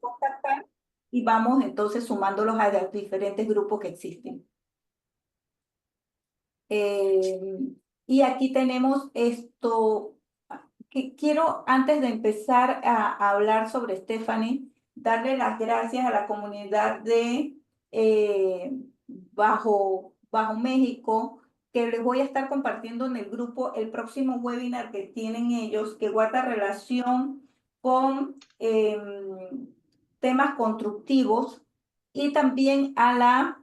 contactar y vamos entonces sumándolos a los diferentes grupos que existen. Y aquí tenemos esto, que quiero antes de empezar a hablar sobre Stephanie, darle las gracias a la comunidad de Bajo México, que les voy a estar compartiendo en el grupo el próximo webinar que tienen ellos, que guarda relación con temas constructivos, y también a la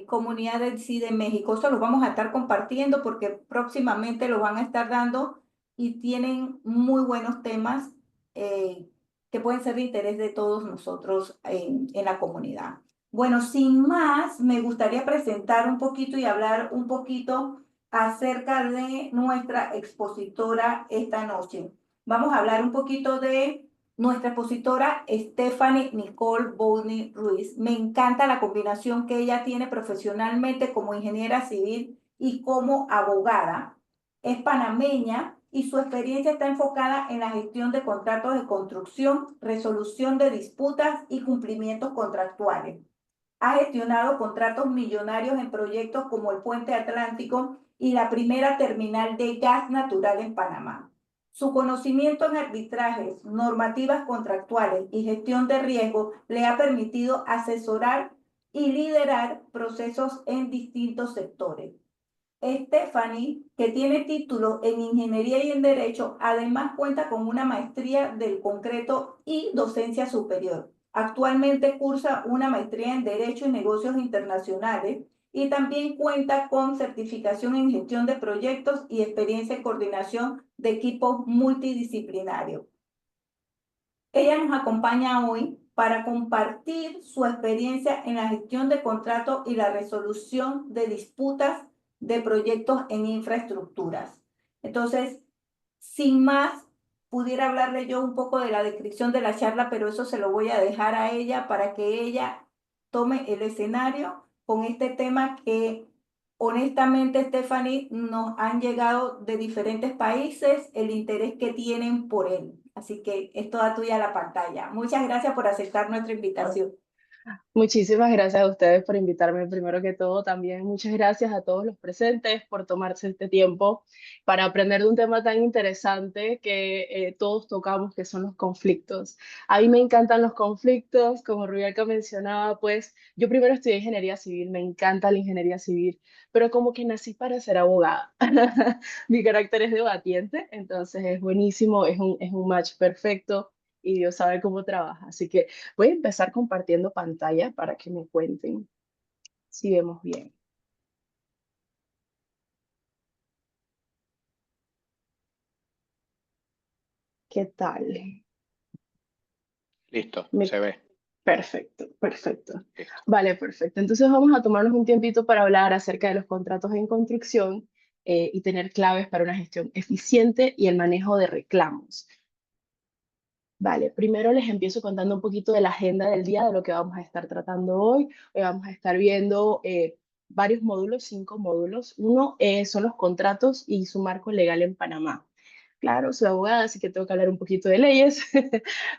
comunidad del sí de México. Esto lo vamos a estar compartiendo porque próximamente lo van a estar dando y tienen muy buenos temas que pueden ser de interés de todos nosotros en la comunidad. Bueno, sin más, me gustaría presentar un poquito y hablar un poquito acerca de nuestra expositora esta noche. Vamos a hablar un poquito de nuestra expositora Stephanie Nicole Boudny Ruiz. Me encanta la combinación que ella tiene profesionalmente como ingeniera civil y como abogada. Es panameña y su experiencia está enfocada en la gestión de contratos de construcción, resolución de disputas y cumplimientos contractuales. Ha gestionado contratos millonarios en proyectos como el Puente Atlántico y la primera terminal de gas natural en Panamá. Su conocimiento en arbitrajes, normativas contractuales y gestión de riesgo le ha permitido asesorar y liderar procesos en distintos sectores. Stephanie, que tiene título en Ingeniería y en Derecho, además cuenta con una maestría del concreto y docencia superior. Actualmente cursa una maestría en Derecho y Negocios Internacionales y también cuenta con certificación en gestión de proyectos y experiencia en coordinación de equipos multidisciplinarios. Ella nos acompaña hoy para compartir su experiencia en la gestión de contratos y la resolución de disputas de proyectos en infraestructuras. Entonces, sin más, pudiera hablarle yo un poco de la descripción de la charla, pero eso se lo voy a dejar a ella para que ella tome el escenario con este tema que honestamente, Stephanie, nos han llegado de diferentes países el interés que tienen por él. Así que es toda tuya la pantalla. Muchas gracias por aceptar nuestra invitación. Muchísimas gracias a ustedes por invitarme. Primero que todo, también muchas gracias a todos los presentes por tomarse este tiempo para aprender de un tema tan interesante que todos tocamos, que son los conflictos. A mí me encantan los conflictos, como Rubialca mencionaba, pues yo primero estudié ingeniería civil, me encanta la ingeniería civil, pero como que nací para ser abogada. Mi carácter es debatiente, entonces es buenísimo, es un match perfecto y Dios sabe cómo trabaja. Así que voy a empezar compartiendo pantalla para que me cuenten si vemos bien. ¿Qué tal? Listo, Me- se ve. Perfecto, perfecto. Listo. Vale, perfecto. Entonces vamos a tomarnos un tiempito para hablar acerca de los contratos en construcción y tener claves para una gestión eficiente y el manejo de reclamos. Vale, primero les empiezo contando un poquito de la agenda del día, de lo que vamos a estar tratando hoy. Hoy vamos a estar viendo varios módulos, 5 módulos. Uno son los contratos y su marco legal en Panamá. Claro, soy abogada, así que tengo que hablar un poquito de leyes,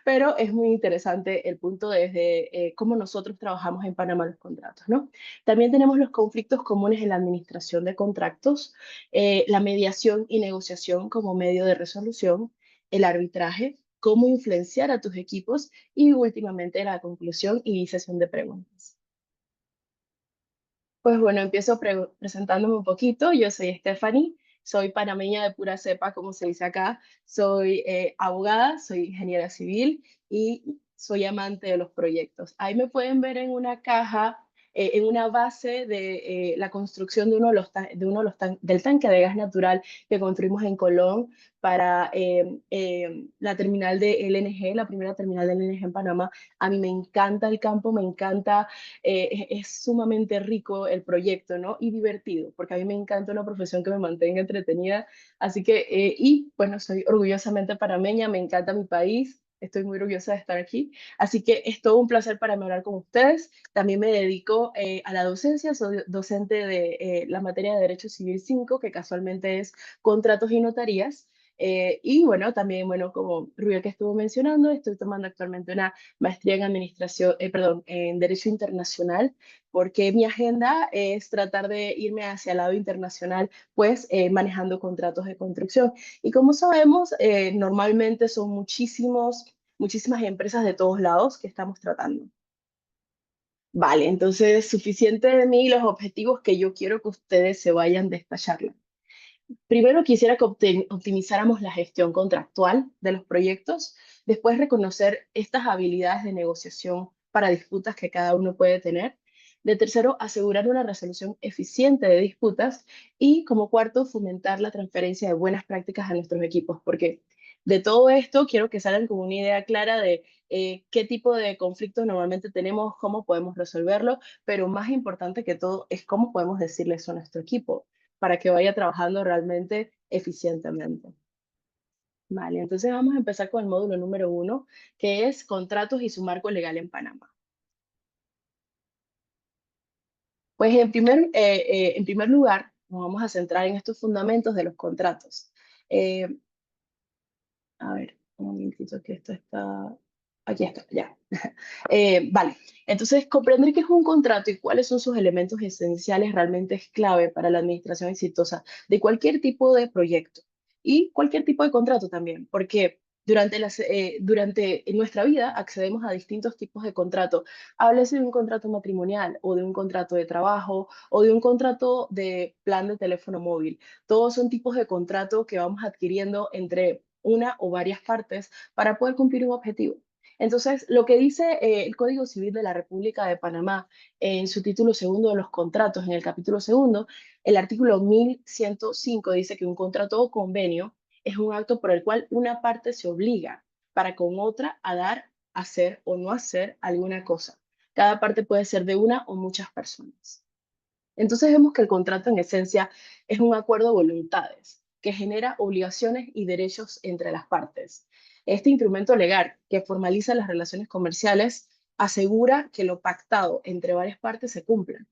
pero es muy interesante el punto desde cómo nosotros trabajamos en Panamá los contratos, ¿no? También tenemos los conflictos comunes en la administración de contratos, la mediación y negociación como medio de resolución, el arbitraje, cómo influenciar a tus equipos y últimamente la conclusión y sesión de preguntas. Pues bueno, empiezo presentándome un poquito. Yo soy Stephanie, soy panameña de pura cepa, como se dice acá. Soy abogada, soy ingeniera civil y soy amante de los proyectos. Ahí me pueden ver en una caja, en una base de la construcción de uno de los, del tanque de gas natural que construimos en Colón para la terminal de LNG, la primera terminal de LNG en Panamá. A mí me encanta el campo, me encanta es sumamente rico el proyecto, ¿no? Y divertido, porque a mí me encanta una profesión que me mantenga entretenida. Así que, y bueno, soy orgullosamente panameña, me encanta mi país, estoy muy orgullosa de estar aquí. Así que es todo un placer para mí hablar con ustedes. También me dedico a la docencia, soy docente de la materia de Derecho Civil 5, que casualmente es contratos y notarías. Y bueno, también, bueno, como Rubio que estuvo mencionando, estoy tomando actualmente una maestría en administración, perdón, en Derecho Internacional, porque mi agenda es tratar de irme hacia el lado internacional, pues manejando contratos de construcción. Y como sabemos, normalmente son muchísimas empresas de todos lados que estamos tratando. Vale, entonces suficiente de mí los objetivos que yo quiero que ustedes se vayan de esta charla. Primero quisiera que optimizáramos la gestión contractual de los proyectos, después reconocer estas habilidades de negociación para disputas que cada uno puede tener. De tercero, asegurar una resolución eficiente de disputas y como cuarto, fomentar la transferencia de buenas prácticas a nuestros equipos, porque de todo esto quiero que salgan con una idea clara de qué tipo de conflictos normalmente tenemos, cómo podemos resolverlo, pero más importante que todo es cómo podemos decirle eso a nuestro equipo para que vaya trabajando realmente eficientemente. Vale, entonces vamos a empezar con el módulo número 1, que es contratos y su marco legal en Panamá. Pues en primer lugar, nos vamos a centrar en estos fundamentos de los contratos. Eh, a ver, un momentito que esto está... Aquí está, ya. Vale, entonces comprender qué es un contrato y cuáles son sus elementos esenciales realmente es clave para la administración exitosa de cualquier tipo de proyecto y cualquier tipo de contrato también, porque durante en nuestra vida accedemos a distintos tipos de contrato. Háblese de un contrato matrimonial o de un contrato de trabajo o de un contrato de plan de teléfono móvil. Todos son tipos de contrato que vamos adquiriendo entre una o varias partes para poder cumplir un objetivo. Entonces, lo que dice el Código Civil de la República de Panamá en su título segundo de los contratos, en el capítulo segundo, el artículo 1105 dice que un contrato o convenio es un acto por el cual una parte se obliga para con otra a dar, hacer o no hacer alguna cosa. Cada parte puede ser de una o muchas personas. Entonces vemos que el contrato en esencia es un acuerdo de voluntades que genera obligaciones y derechos entre las partes. Este instrumento legal que formaliza las relaciones comerciales asegura que lo pactado entre varias partes se cumpla.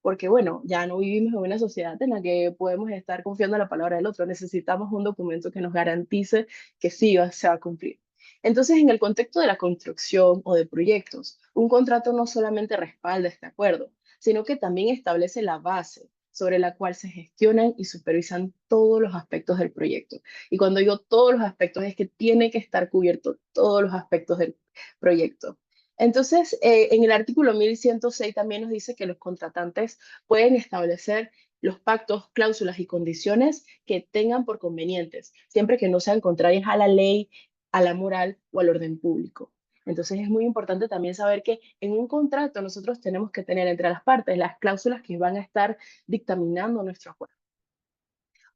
Porque bueno, ya no vivimos en una sociedad en la que podemos estar confiando en la palabra del otro. Necesitamos un documento que nos garantice que se va a cumplir. Entonces, en el contexto de la construcción o de proyectos, un contrato no solamente respalda este acuerdo, sino que también establece la base sobre la cual se gestionan y supervisan todos los aspectos del proyecto. Y cuando digo todos los aspectos, es que tiene que estar cubierto todos los aspectos del proyecto. Entonces, en el artículo 1106 también nos dice que los contratantes pueden establecer los pactos, cláusulas y condiciones que tengan por convenientes, siempre que no sean contrarias a la ley, a la moral o al orden público. Entonces es muy importante también saber que en un contrato nosotros tenemos que tener entre las partes las cláusulas que van a estar dictaminando nuestro acuerdo.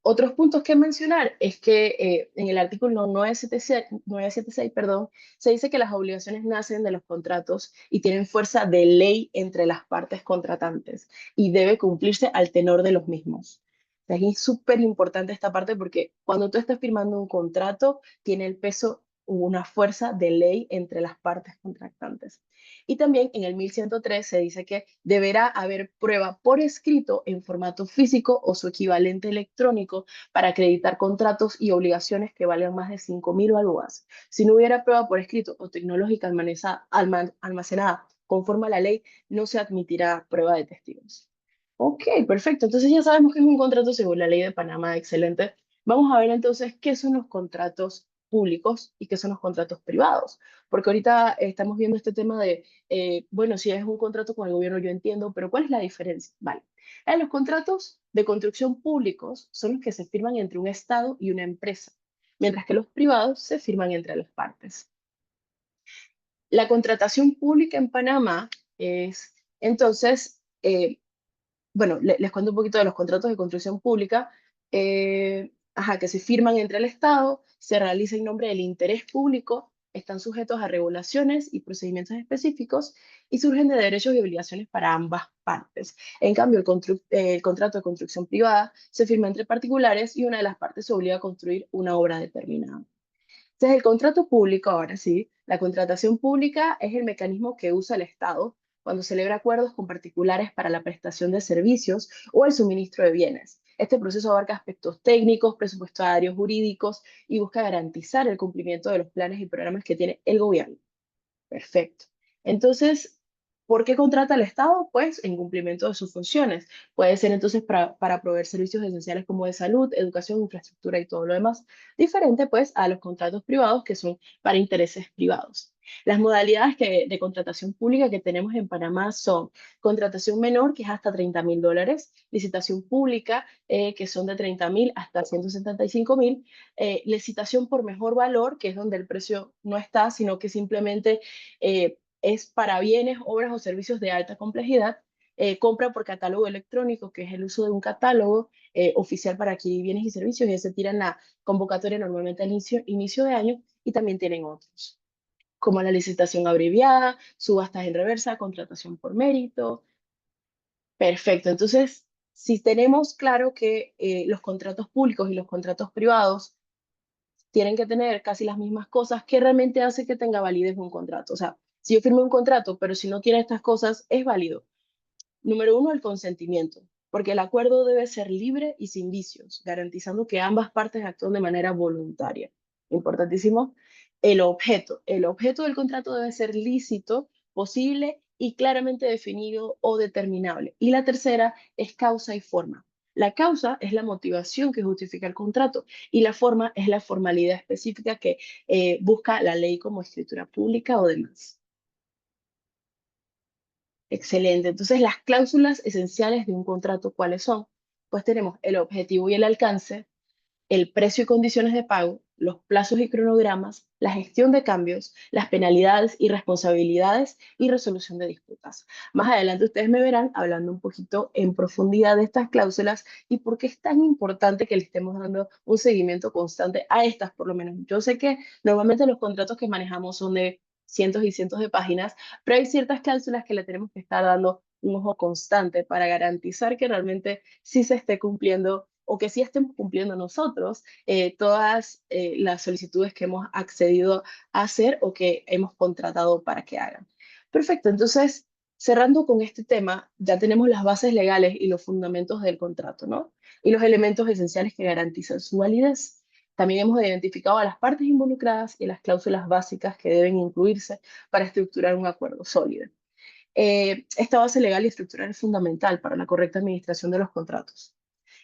Otros puntos que mencionar es que en el artículo 976, perdón, se dice que las obligaciones nacen de los contratos y tienen fuerza de ley entre las partes contratantes y debe cumplirse al tenor de los mismos. O sea, es súper importante esta parte porque cuando tú estás firmando un contrato, tiene el peso, una fuerza de ley entre las partes contratantes. Y también en el 1103 se dice que deberá haber prueba por escrito en formato físico o su equivalente electrónico para acreditar contratos y obligaciones que valgan más de 5.000 balboas. Si no hubiera prueba por escrito o tecnológica almacenada conforme a la ley, no se admitirá prueba de testigos. Ok, perfecto. Entonces ya sabemos que es un contrato según la ley de Panamá. Excelente. Vamos a ver entonces qué son los contratos públicos y qué son los contratos privados. Porque ahorita estamos viendo este tema de bueno, si es un contrato con el gobierno, yo entiendo, pero ¿cuál es la diferencia? Vale. Los contratos de construcción públicos son los que se firman entre un Estado y una empresa, mientras que los privados se firman entre las partes. La contratación pública en Panamá es, entonces, bueno, les cuento un poquito de los contratos de construcción pública, que se firman entre el Estado, se realiza en nombre del interés público, están sujetos a regulaciones y procedimientos específicos y surgen de derechos y obligaciones para ambas partes. En cambio, el contrato de construcción privada se firma entre particulares y una de las partes se obliga a construir una obra determinada. Entonces, el contrato público, ahora sí, la contratación pública es el mecanismo que usa el Estado cuando celebra acuerdos con particulares para la prestación de servicios o el suministro de bienes. Este proceso abarca aspectos técnicos, presupuestarios, jurídicos y busca garantizar el cumplimiento de los planes y programas que tiene el gobierno. Perfecto. Entonces, ¿por qué contrata al Estado? Pues en cumplimiento de sus funciones. Puede ser entonces para proveer servicios esenciales como de salud, educación, infraestructura y todo lo demás. Diferente pues a los contratos privados que son para intereses privados. Las modalidades de contratación pública que tenemos en Panamá son contratación menor, que es hasta $30.000, licitación pública, que son de 30.000 hasta 175.000, licitación por mejor valor, que es donde el precio no está, sino que simplemente es para bienes, obras o servicios de alta complejidad. Compra por catálogo electrónico, que es el uso de un catálogo oficial para adquirir bienes y servicios, y se tira en la convocatoria normalmente al inicio de año, y también tienen otros, como la licitación abreviada, subastas en reversa, contratación por mérito. Perfecto, entonces, si tenemos claro que los contratos públicos y los contratos privados tienen que tener casi las mismas cosas, ¿qué realmente hace que tenga validez un contrato? O sea, si yo firmo un contrato, pero si no tiene estas cosas, es válido. Número uno, el consentimiento, porque el acuerdo debe ser libre y sin vicios, garantizando que ambas partes actúen de manera voluntaria. Importantísimo. El objeto del contrato debe ser lícito, posible y claramente definido o determinable. Y la tercera es causa y forma. La causa es la motivación que justifica el contrato y la forma es la formalidad específica que busca la ley como escritura pública o demás. Excelente. Entonces, las cláusulas esenciales de un contrato, ¿cuáles son? Pues tenemos el objetivo y el alcance, el precio y condiciones de pago, los plazos y cronogramas, la gestión de cambios, las penalidades y responsabilidades y resolución de disputas. Más adelante ustedes me verán hablando un poquito en profundidad de estas cláusulas y por qué es tan importante que le estemos dando un seguimiento constante a estas, por lo menos. Yo sé que normalmente los contratos que manejamos son de cientos y cientos de páginas, pero hay ciertas cláusulas que le tenemos que estar dando un ojo constante para garantizar que realmente sí se esté cumpliendo o que sí estemos cumpliendo nosotros todas las solicitudes que hemos accedido a hacer o que hemos contratado para que hagan. Perfecto, entonces, cerrando con este tema, ya tenemos las bases legales y los fundamentos del contrato, ¿no? Y los elementos esenciales que garantizan su validez. También hemos identificado a las partes involucradas y las cláusulas básicas que deben incluirse para estructurar un acuerdo sólido. Esta base legal y estructural es fundamental para la correcta administración de los contratos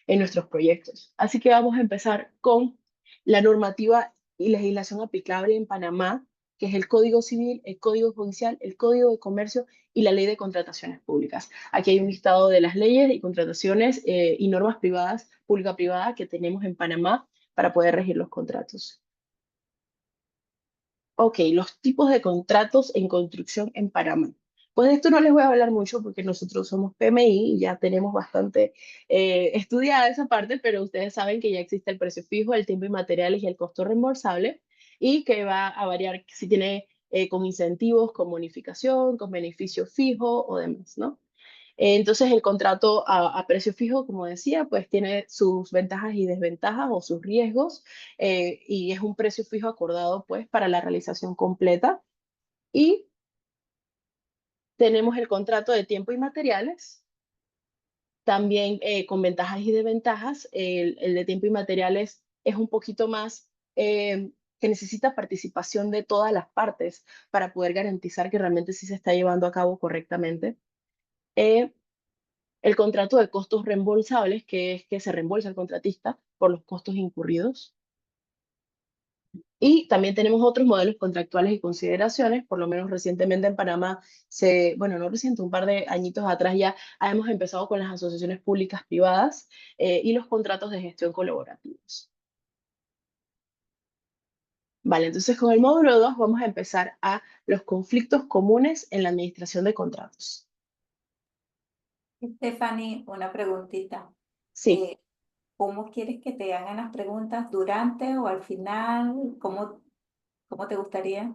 en nuestros proyectos. Así que vamos a empezar con la normativa y legislación aplicable en Panamá, que es el Código Civil, el Código Judicial, el Código de Comercio y la Ley de Contrataciones Públicas. Aquí hay un listado de las leyes y contrataciones y normas privadas, pública-privada, que tenemos en Panamá para poder regir los contratos. Ok, los tipos de contratos en construcción en Panamá. Pues de esto no les voy a hablar mucho porque nosotros somos PMI y ya tenemos bastante estudiada esa parte, pero ustedes saben que ya existe el precio fijo, el tiempo y materiales y el costo reembolsable y que va a variar si tiene con incentivos, con bonificación, con beneficio fijo o demás, ¿no? Entonces, el contrato a precio fijo, como decía, pues tiene sus ventajas y desventajas o sus riesgos y es un precio fijo acordado pues para la realización completa. Y tenemos el contrato de tiempo y materiales, también con ventajas y desventajas. El de tiempo y materiales es un poquito más que necesita participación de todas las partes para poder garantizar que realmente sí se está llevando a cabo correctamente. Eh, el contrato de costos reembolsables, que es que se reembolsa al contratista por los costos incurridos. Y también tenemos otros modelos contractuales y consideraciones, por lo menos recientemente en Panamá, bueno, no reciente, un par de añitos atrás ya hemos empezado con las asociaciones públicas privadas y los contratos de gestión colaborativos. Vale, entonces con el módulo 2 vamos a empezar a los conflictos comunes en la administración de contratos. Stephanie, una preguntita. Sí. Eh, ¿Cómo quieres que te hagan las preguntas? ¿Durante o al final? ¿Cómo te gustaría?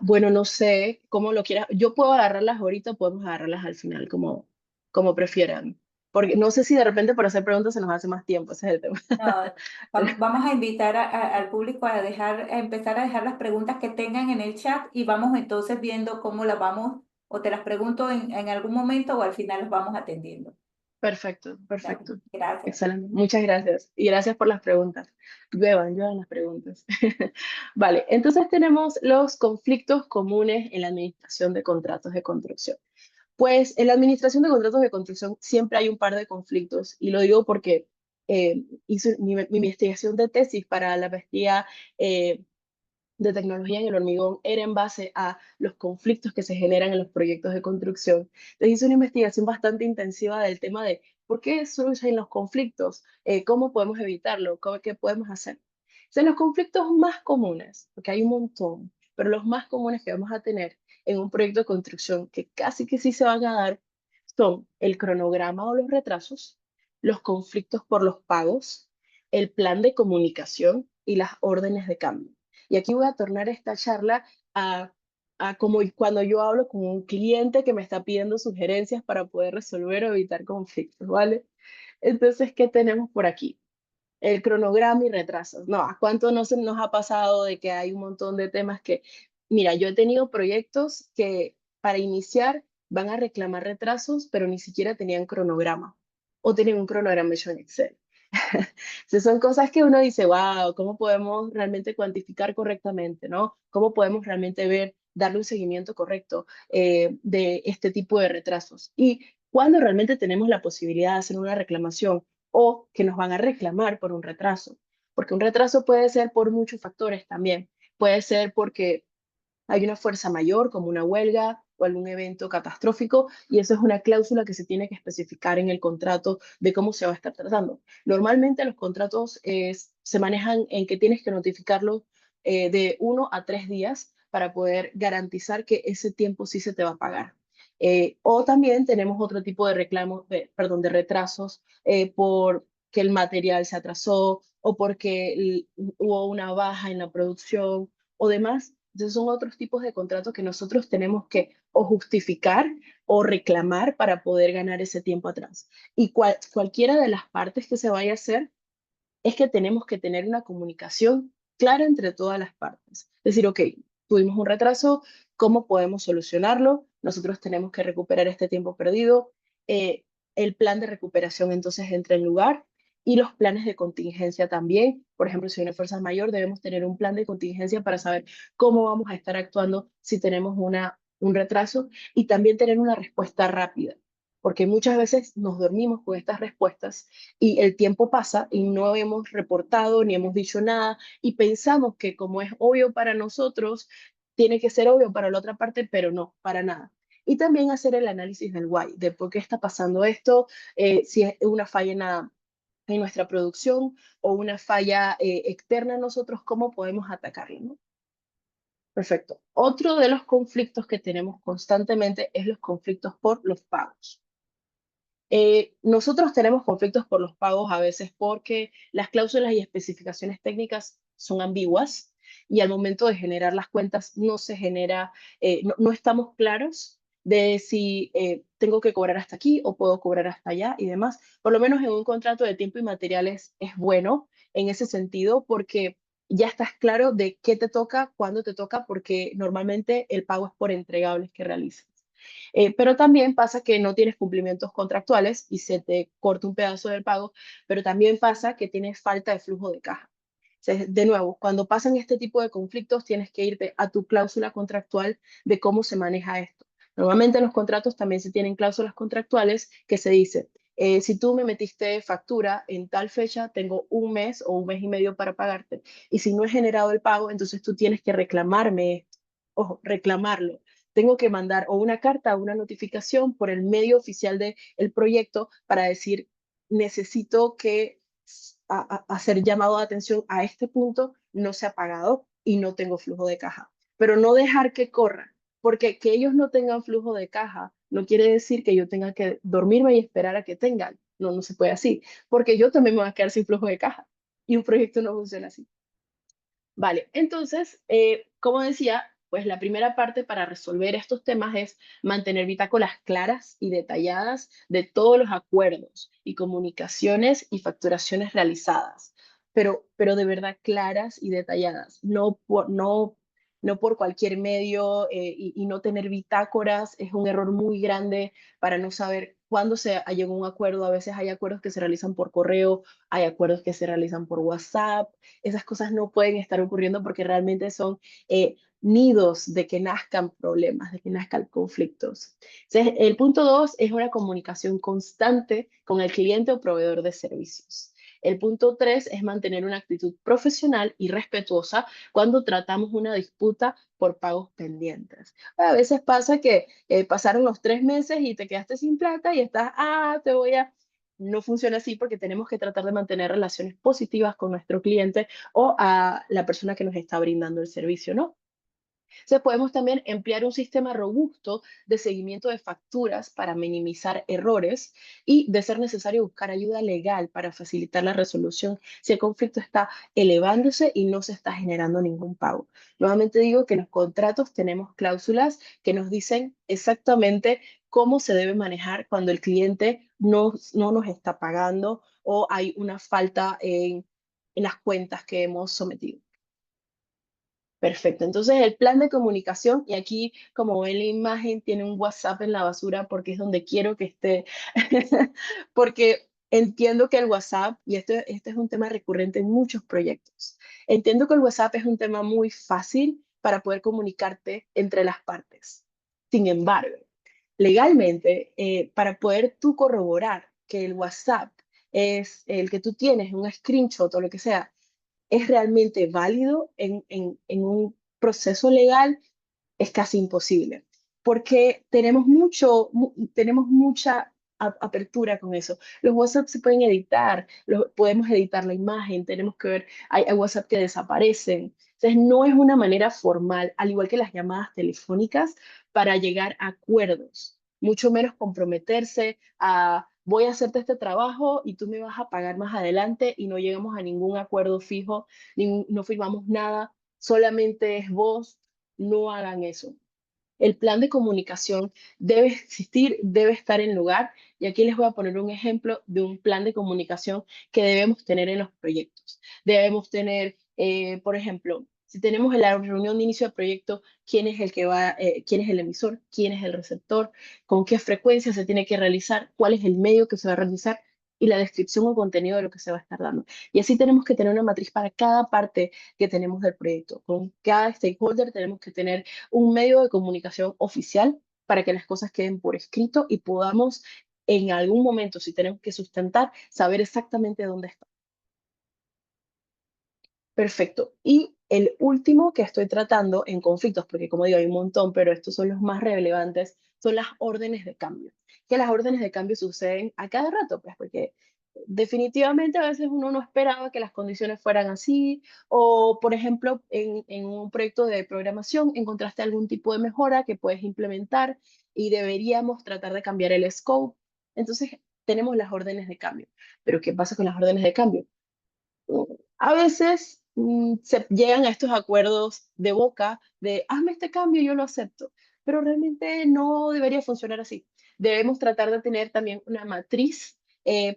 Bueno, no sé cómo lo quieras. Yo puedo agarrarlas ahorita, podemos agarrarlas al final, como prefieran. Porque no sé si de repente por hacer preguntas se nos hace más tiempo, ese es el tema. No, vamos a invitar al público a empezar a dejar las preguntas que tengan en el chat y vamos entonces viendo cómo las vamos, o te las pregunto en algún momento o al final las vamos atendiendo. Perfecto, Dale, perfecto. gracias. Excelente. Muchas gracias. Y gracias por las preguntas. Lluevan las preguntas. Vale, entonces tenemos los conflictos comunes en la administración de contratos de construcción. Pues en la administración de contratos de construcción siempre hay un par de conflictos, y lo digo porque hice mi investigación de tesis para la maestría de tecnología en el hormigón era en base a los conflictos que se generan en los proyectos de construcción. Entonces hice una investigación bastante intensiva del tema de por qué surgen los conflictos, cómo podemos evitarlo, qué podemos hacer. Entonces, los conflictos más comunes, porque hay un montón, pero los más comunes que vamos a tener en un proyecto de construcción que casi que sí se van a dar son el cronograma o los retrasos, los conflictos por los pagos, el plan de comunicación y las órdenes de cambio. Y aquí voy a tornar esta charla a, a como cuando yo hablo con un cliente que me está pidiendo sugerencias para poder resolver o evitar conflictos, ¿vale? Entonces, ¿qué tenemos por aquí? El cronograma y retrasos. No, ¿a cuánto no se nos ha pasado de que hay un montón de temas que, mira, yo he tenido proyectos que para iniciar van a reclamar retrasos, pero ni siquiera tenían cronograma o tenían un cronograma hecho en Excel. Entonces son cosas que uno dice, wow, ¿cómo podemos realmente cuantificar correctamente, ¿no? ¿Cómo podemos realmente ver, darle un seguimiento correcto de este tipo de retrasos? Y cuando realmente tenemos la posibilidad de hacer una reclamación o que nos van a reclamar por un retraso, porque un retraso puede ser por muchos factores también. Puede ser porque hay una fuerza mayor, como una huelga o algún evento catastrófico, y eso es una cláusula que se tiene que especificar en el contrato de cómo se va a estar tratando. Normalmente los contratos se manejan en que tienes que notificarlo de 1 a 3 días para poder garantizar que ese tiempo sí se te va a pagar. O también tenemos otro tipo de reclamos, perdón, de retrasos por que el material se atrasó o porque hubo una baja en la producción o demás. Entonces son otros tipos de contratos que nosotros tenemos que o justificar o reclamar para poder ganar ese tiempo atrás. Y cualquiera de las partes que se vaya a hacer es que tenemos que tener una comunicación clara entre todas las partes. Es decir, ok, tuvimos un retraso, ¿cómo podemos solucionarlo? Nosotros tenemos que recuperar este tiempo perdido. Eh, el plan de recuperación entonces entra en lugar y los planes de contingencia también. Por ejemplo, si hay una fuerza mayor, debemos tener un plan de contingencia para saber cómo vamos a estar actuando si tenemos un retraso y también tener una respuesta rápida, porque muchas veces nos dormimos con estas respuestas y el tiempo pasa y no hemos reportado ni hemos dicho nada y pensamos que como es obvio para nosotros, tiene que ser obvio para la otra parte, pero no, para nada. Y también hacer el análisis del why, de por qué está pasando esto, si es una falla en nuestra producción o una falla externa a nosotros, cómo podemos atacarlo, ¿no? Perfecto. Otro de los conflictos que tenemos constantemente es los conflictos por los pagos. Nosotros tenemos conflictos por los pagos a veces porque las cláusulas y especificaciones técnicas son ambiguas y al momento de generar las cuentas no se genera, no estamos claros de si tengo que cobrar hasta aquí o puedo cobrar hasta allá y demás. Por lo menos en un contrato de tiempo y materiales es bueno en ese sentido porque ya estás claro de qué te toca, cuándo te toca, porque normalmente el pago es por entregables que realices. Pero también pasa que no tienes cumplimientos contractuales y se te corta un pedazo del pago, pero también pasa que tienes falta de flujo de caja. Entonces, de nuevo, cuando pasan este tipo de conflictos, tienes que irte a tu cláusula contractual de cómo se maneja esto. Normalmente en los contratos también se tienen cláusulas contractuales que se dice, si tú me metiste factura en tal fecha, tengo un mes o un mes y medio para pagarte. Y si no he generado el pago, entonces tú tienes que reclamarme esto. Ojo, reclamarlo. Tengo que mandar o una carta o una notificación por el medio oficial del proyecto para decir, necesito que hacer llamado de atención a este punto, no se ha pagado y no tengo flujo de caja. Pero no dejar que corra, porque que ellos no tengan flujo de caja no quiere decir que yo tenga que dormirme y esperar a que tengan. No, no se puede así, porque yo también me voy a quedar sin flujo de caja y un proyecto no funciona así. Vale, entonces, como decía, pues la primera parte para resolver estos temas es mantener bitácoras claras y detalladas de todos los acuerdos y comunicaciones y facturaciones realizadas, pero de verdad claras y detalladas, no por cualquier medio y no tener bitácoras es un error muy grande para no saber cuando se llega a un acuerdo. A veces hay acuerdos que se realizan por correo, hay acuerdos que se realizan por WhatsApp. Esas cosas no pueden estar ocurriendo porque realmente son nidos de que nazcan problemas, de que nazcan conflictos. Entonces, el punto dos es una comunicación constante con el cliente o proveedor de servicios. El punto tres es mantener una actitud profesional y respetuosa cuando tratamos una disputa por pagos pendientes. A veces pasa que pasaron los 3 meses y te quedaste sin plata y estás, te voy a... No funciona así porque tenemos que tratar de mantener relaciones positivas con nuestro cliente o a la persona que nos está brindando el servicio, ¿no? Entonces podemos también emplear un sistema robusto de seguimiento de facturas para minimizar errores y, de ser necesario, buscar ayuda legal para facilitar la resolución si el conflicto está elevándose y no se está generando ningún pago. Nuevamente digo que en los contratos tenemos cláusulas que nos dicen exactamente cómo se debe manejar cuando el cliente no nos está pagando o hay una falta en las cuentas que hemos sometido. Perfecto. Entonces, el plan de comunicación, y aquí, como ven la imagen, tiene un WhatsApp en la basura porque es donde quiero que esté, porque entiendo que el WhatsApp, y este es un tema recurrente en muchos proyectos, entiendo que el WhatsApp es un tema muy fácil para poder comunicarte entre las partes. Sin embargo, legalmente, para poder tú corroborar que el WhatsApp es el que tú tienes, un screenshot o lo que sea, es realmente válido en un proceso legal, es casi imposible, porque tenemos mucha apertura con eso. Los WhatsApp se pueden editar, podemos editar la imagen, tenemos que ver, hay WhatsApp que desaparecen. Entonces, no es una manera formal, al igual que las llamadas telefónicas, para llegar a acuerdos, mucho menos comprometerse a voy a hacerte este trabajo y tú me vas a pagar más adelante y no llegamos a ningún acuerdo fijo, no firmamos nada, solamente es voz. No hagan eso. El plan de comunicación debe existir, debe estar en lugar. Y aquí les voy a poner un ejemplo de un plan de comunicación que debemos tener en los proyectos. Debemos tener, por ejemplo, si tenemos en la reunión de inicio de proyecto, quién es el que va, quién es el emisor, quién es el receptor, con qué frecuencia se tiene que realizar, cuál es el medio que se va a realizar y la descripción o contenido de lo que se va a estar dando. Y así tenemos que tener una matriz para cada parte que tenemos del proyecto. Con cada stakeholder tenemos que tener un medio de comunicación oficial para que las cosas queden por escrito y podamos en algún momento, si tenemos que sustentar, saber exactamente dónde está. Perfecto. Y el último que estoy tratando en conflictos, porque como digo, hay un montón, pero estos son los más relevantes, son las órdenes de cambio. Que las órdenes de cambio suceden a cada rato, pues, porque definitivamente a veces uno no esperaba que las condiciones fueran así, o por ejemplo, en un proyecto de programación encontraste algún tipo de mejora que puedes implementar y deberíamos tratar de cambiar el scope. Entonces, tenemos las órdenes de cambio. Pero ¿qué pasa con las órdenes de cambio? A veces se llegan a estos acuerdos de boca de hazme este cambio, yo lo acepto, pero realmente no debería funcionar así. Debemos tratar de tener también una matriz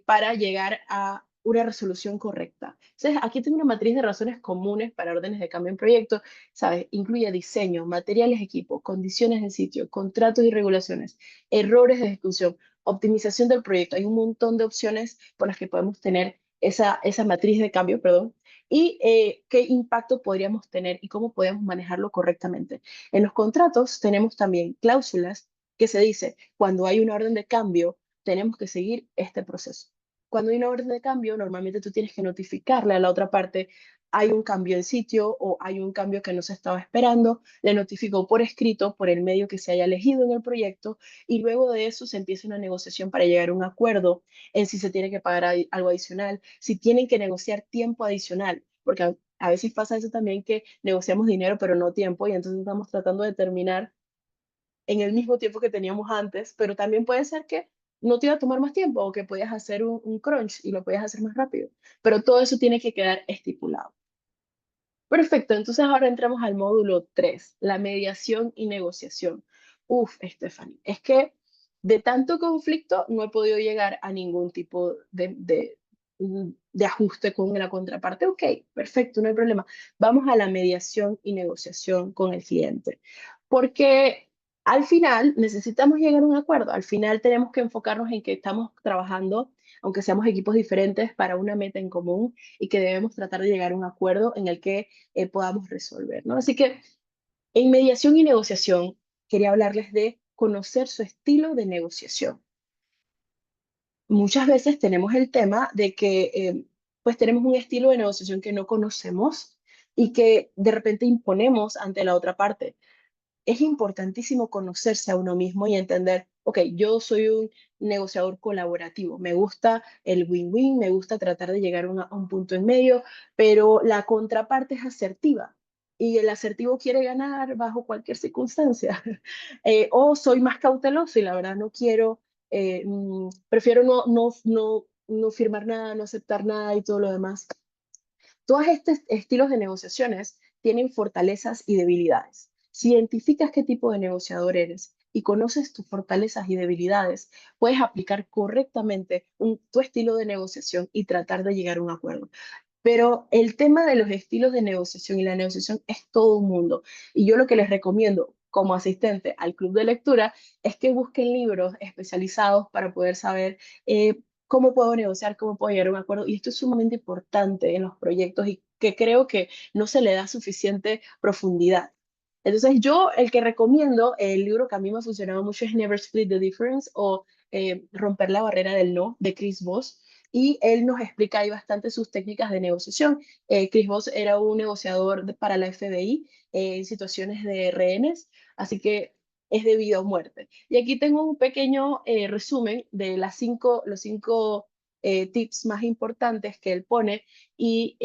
para llegar a una resolución correcta. Entonces, aquí tengo una matriz de razones comunes para órdenes de cambio en proyecto, ¿sabes? Incluye diseño, materiales, equipo, condiciones del sitio, contratos y regulaciones, errores de ejecución, optimización del proyecto. Hay un montón de opciones por las que podemos tener esa matriz de cambio, perdón, y qué impacto podríamos tener y cómo podemos manejarlo correctamente. En los contratos tenemos también cláusulas que se dice, cuando hay una orden de cambio, tenemos que seguir este proceso. Cuando hay una orden de cambio, normalmente tú tienes que notificarle a la otra parte, hay un cambio en sitio o hay un cambio que no se estaba esperando, le notifico por escrito, por el medio que se haya elegido en el proyecto, y luego de eso se empieza una negociación para llegar a un acuerdo en si se tiene que pagar algo adicional, si tienen que negociar tiempo adicional, porque a veces pasa eso también que negociamos dinero pero no tiempo y entonces estamos tratando de terminar en el mismo tiempo que teníamos antes, pero también puede ser que no te iba a tomar más tiempo o que podías hacer un crunch y lo podías hacer más rápido, pero todo eso tiene que quedar estipulado. Perfecto, entonces ahora entramos al módulo 3, la mediación y negociación. Uf, Stephanie, es que de tanto conflicto no he podido llegar a ningún tipo de ajuste con la contraparte. Ok, perfecto, no hay problema. Vamos a la mediación y negociación con el cliente. Porque Al final necesitamos llegar a un acuerdo. Al final tenemos que enfocarnos en que estamos trabajando, aunque seamos equipos diferentes, para una meta en común y que debemos tratar de llegar a un acuerdo en el que podamos resolver, ¿no? Así que en mediación y negociación quería hablarles de conocer su estilo de negociación. Muchas veces tenemos el tema de que pues tenemos un estilo de negociación que no conocemos y que de repente imponemos ante la otra parte. Es importantísimo conocerse a uno mismo y entender, ok, yo soy un negociador colaborativo, me gusta el win-win, me gusta tratar de llegar a un punto en medio, pero la contraparte es asertiva y el asertivo quiere ganar bajo cualquier circunstancia. O soy más cauteloso y la verdad no quiero, prefiero no firmar nada, no aceptar nada y todo lo demás. Todos estos estilos de negociaciones tienen fortalezas y debilidades. Si identificas qué tipo de negociador eres y conoces tus fortalezas y debilidades, puedes aplicar correctamente tu estilo de negociación y tratar de llegar a un acuerdo. Pero el tema de los estilos de negociación y la negociación es todo un mundo. Y yo lo que les recomiendo como asistente al club de lectura es que busquen libros especializados para poder saber cómo puedo negociar, cómo puedo llegar a un acuerdo. Y esto es sumamente importante en los proyectos y que creo que no se le da suficiente profundidad. Entonces yo el que recomiendo, el libro que a mí me ha funcionado mucho es Never Split the Difference o Romper la barrera del no de Chris Voss y él nos explica ahí bastante sus técnicas de negociación. Chris Voss era un negociador para la FBI en situaciones de rehenes, así que es de vida o muerte. Y aquí tengo un pequeño resumen de los cinco tips más importantes que él pone y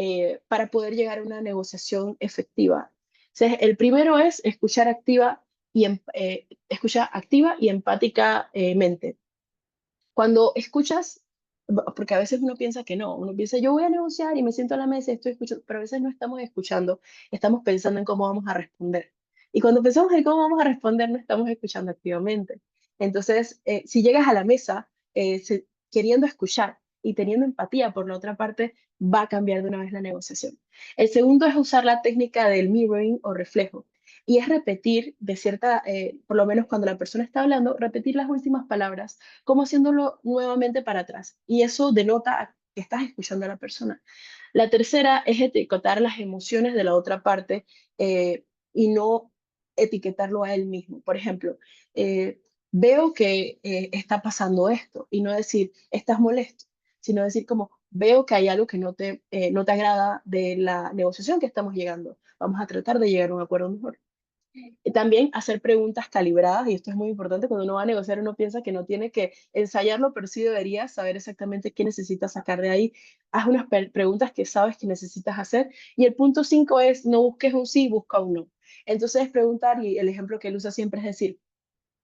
para poder llegar a una negociación efectiva. Entonces, el primero es escuchar activa y empáticamente. Cuando escuchas, porque a veces uno piensa que no, uno piensa, yo voy a negociar y me siento a la mesa y estoy escuchando, pero a veces no estamos escuchando, estamos pensando en cómo vamos a responder. Y cuando pensamos en cómo vamos a responder, no estamos escuchando activamente. Entonces, si llegas a la mesa queriendo escuchar y teniendo empatía por la otra parte, va a cambiar de una vez la negociación. El segundo es usar la técnica del mirroring o reflejo. Y es repetir por lo menos cuando la persona está hablando, repetir las últimas palabras como haciéndolo nuevamente para atrás. Y eso denota que estás escuchando a la persona. La tercera es etiquetar las emociones de la otra parte y no etiquetarlo a él mismo. Por ejemplo, veo que está pasando esto y no decir, estás molesto, sino decir como, veo que hay algo que no te agrada de la negociación que estamos llegando. Vamos a tratar de llegar a un acuerdo mejor. También hacer preguntas calibradas, y esto es muy importante, cuando uno va a negociar uno piensa que no tiene que ensayarlo, pero sí debería saber exactamente qué necesitas sacar de ahí. Haz unas preguntas que sabes que necesitas hacer. Y el punto 5 es, no busques un sí, busca un no. Entonces, preguntar, y el ejemplo que él usa siempre es decir,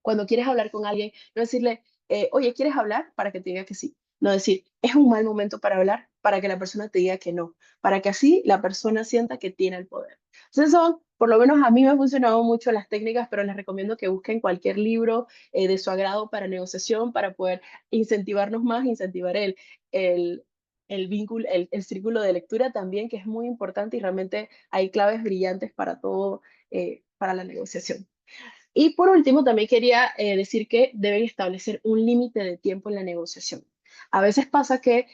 cuando quieres hablar con alguien, no decirle, oye, ¿quieres hablar? Para que te diga que sí. No decir, es un mal momento para hablar, para que la persona te diga que no, para que así la persona sienta que tiene el poder. Entonces son, por lo menos a mí me han funcionado mucho las técnicas, pero les recomiendo que busquen cualquier libro de su agrado para negociación, para poder incentivarnos más, incentivar el, el vínculo, el círculo de lectura también, que es muy importante y realmente hay claves brillantes para todo, para la negociación. Y por último, también quería decir que deben establecer un límite de tiempo en la negociación. A veces pasa que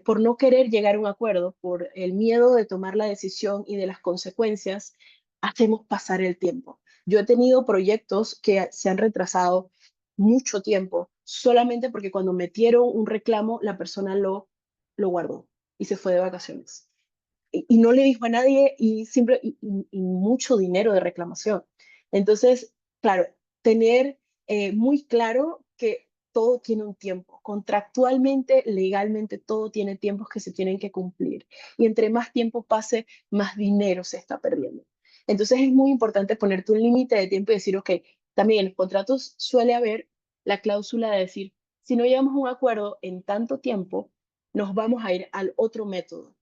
por no querer llegar a un acuerdo, por el miedo de tomar la decisión y de las consecuencias, hacemos pasar el tiempo. Yo he tenido proyectos que se han retrasado mucho tiempo solamente porque cuando metieron un reclamo, la persona lo guardó y se fue de vacaciones. Y no le dijo a nadie y mucho dinero de reclamación. Entonces, claro, tener muy claro que todo tiene un tiempo. Contractualmente, legalmente, todo tiene tiempos que se tienen que cumplir. Y entre más tiempo pase, más dinero se está perdiendo. Entonces es muy importante ponerte un límite de tiempo y decir, ok, también en los contratos suele haber la cláusula de decir, si no llegamos a un acuerdo en tanto tiempo, nos vamos a ir al otro método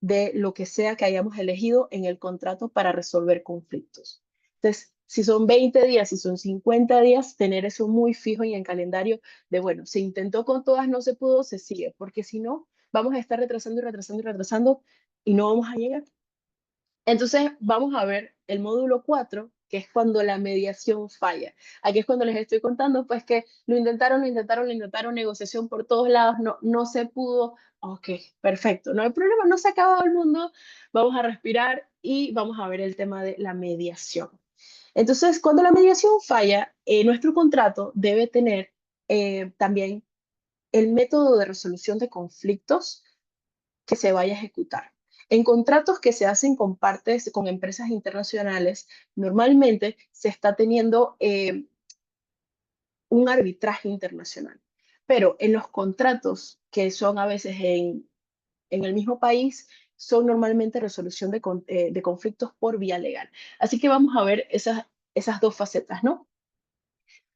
de lo que sea que hayamos elegido en el contrato para resolver conflictos. Entonces, si son 20 días, si son 50 días, tener eso muy fijo y en calendario de, bueno, se intentó con todas, no se pudo, se sigue, porque si no, vamos a estar retrasando y retrasando y retrasando y no vamos a llegar. Entonces, vamos a ver el módulo 4 que es cuando la mediación falla. Aquí es cuando les estoy contando, pues que lo intentaron, negociación por todos lados, no se pudo. Ok, perfecto, no hay problema, no se ha acabado el mundo, vamos a respirar y vamos a ver el tema de la mediación. Entonces, cuando la mediación falla, nuestro contrato debe tener también el método de resolución de conflictos que se vaya a ejecutar. En contratos que se hacen con partes, con empresas internacionales, normalmente se está teniendo un arbitraje internacional. Pero en los contratos que son a veces en el mismo país, son normalmente resolución de conflictos por vía legal. Así que vamos a ver esas dos facetas, ¿no? O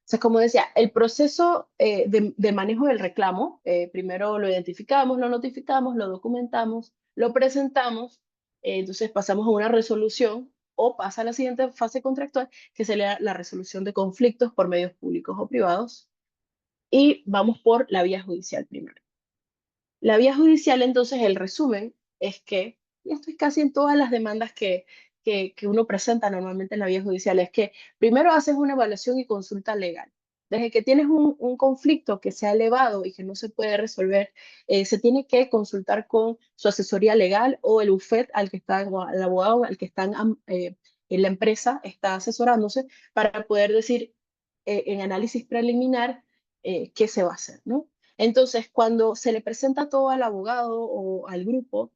sea, como decía, el proceso de manejo del reclamo, primero lo identificamos, lo notificamos, lo documentamos, lo presentamos, entonces pasamos a una resolución o pasa a la siguiente fase contractual, que sería la resolución de conflictos por medios públicos o privados, y vamos por la vía judicial primero. La vía judicial, entonces, el resumen es que, y esto es casi en todas las demandas que uno presenta normalmente en la vía judicial, es que primero haces una evaluación y consulta legal. Desde que tienes un conflicto que se ha elevado y que no se puede resolver, se tiene que consultar con su asesoría legal o el bufet al que está, o al abogado al que están en la empresa está asesorándose para poder decir en análisis preliminar qué se va a hacer, ¿no? Entonces, cuando se le presenta todo al abogado o al grupo,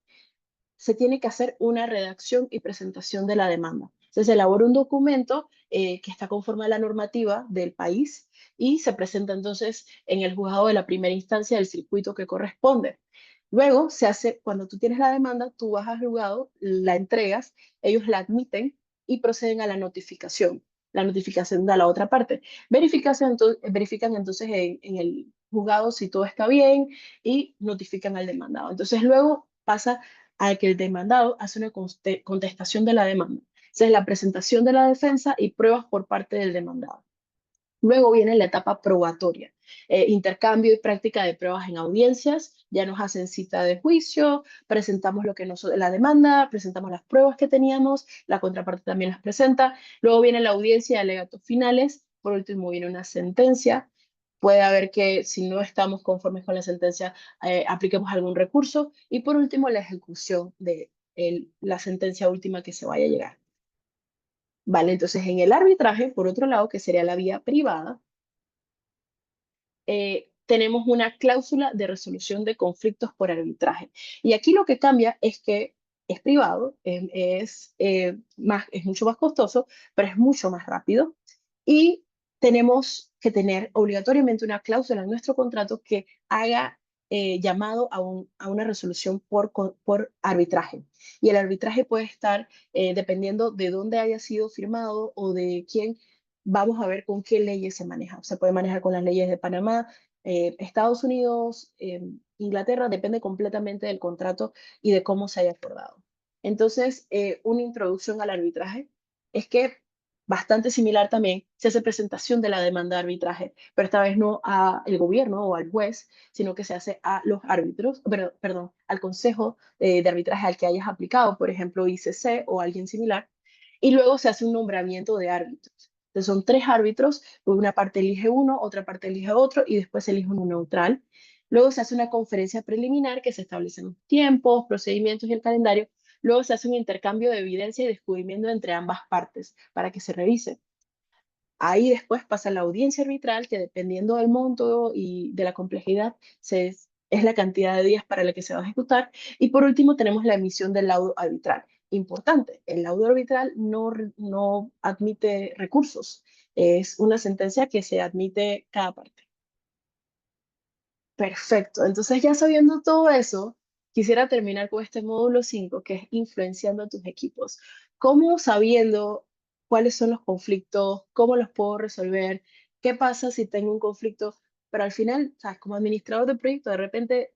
se tiene que hacer una redacción y presentación de la demanda. Entonces, se elabora un documento que está conforme a la normativa del país y se presenta entonces en el juzgado de la primera instancia del circuito que corresponde. Luego se hace, cuando tú tienes la demanda, tú vas al juzgado, la entregas, ellos la admiten y proceden a la notificación de la otra parte. Verifican entonces en el juzgado si todo está bien y notifican al demandado. Entonces luego pasa a que el demandado hace una contestación de la demanda. Esa es la presentación de la defensa y pruebas por parte del demandado. Luego viene la etapa probatoria, intercambio y práctica de pruebas en audiencias, ya nos hacen cita de juicio, presentamos lo que la demanda, presentamos las pruebas que teníamos, la contraparte también las presenta, luego viene la audiencia de alegatos finales, por último viene una sentencia, puede haber que si no estamos conformes con la sentencia, apliquemos algún recurso y por último la ejecución de la sentencia última que se vaya a llegar. Vale, entonces en el arbitraje, por otro lado, que sería la vía privada, tenemos una cláusula de resolución de conflictos por arbitraje. Y aquí lo que cambia es que es privado, es mucho más costoso, pero es mucho más rápido. Y tenemos que tener obligatoriamente una cláusula en nuestro contrato que haga llamado a una resolución por arbitraje. Y el arbitraje puede estar, dependiendo de dónde haya sido firmado o de quién, vamos a ver con qué leyes se maneja. Se puede manejar con las leyes de Panamá, Estados Unidos, Inglaterra, depende completamente del contrato y de cómo se haya acordado. Entonces, una introducción al arbitraje es que bastante similar también se hace presentación de la demanda de arbitraje, pero esta vez no al gobierno o al juez, sino que se hace a los árbitros, perdón, al consejo de arbitraje al que hayas aplicado, por ejemplo, ICC o alguien similar, y luego se hace un nombramiento de árbitros. Entonces son tres árbitros, una parte elige uno, otra parte elige otro y después elige uno neutral. Luego se hace una conferencia preliminar que se establecen los tiempos, procedimientos y el calendario. Luego se hace un intercambio de evidencia y descubrimiento entre ambas partes para que se revise. Ahí después pasa la audiencia arbitral, que dependiendo del monto y de la complejidad, es la cantidad de días para la que se va a ejecutar. Y por último tenemos la emisión del laudo arbitral. Importante, el laudo arbitral no admite recursos. Es una sentencia que se admite cada parte. Perfecto. Entonces, ya sabiendo todo eso, quisiera terminar con este módulo 5 que es influenciando a tus equipos. ¿Cómo sabiendo cuáles son los conflictos, cómo los puedo resolver? ¿Qué pasa si tengo un conflicto? Pero al final, ¿sabes? Como administrador de proyecto, de repente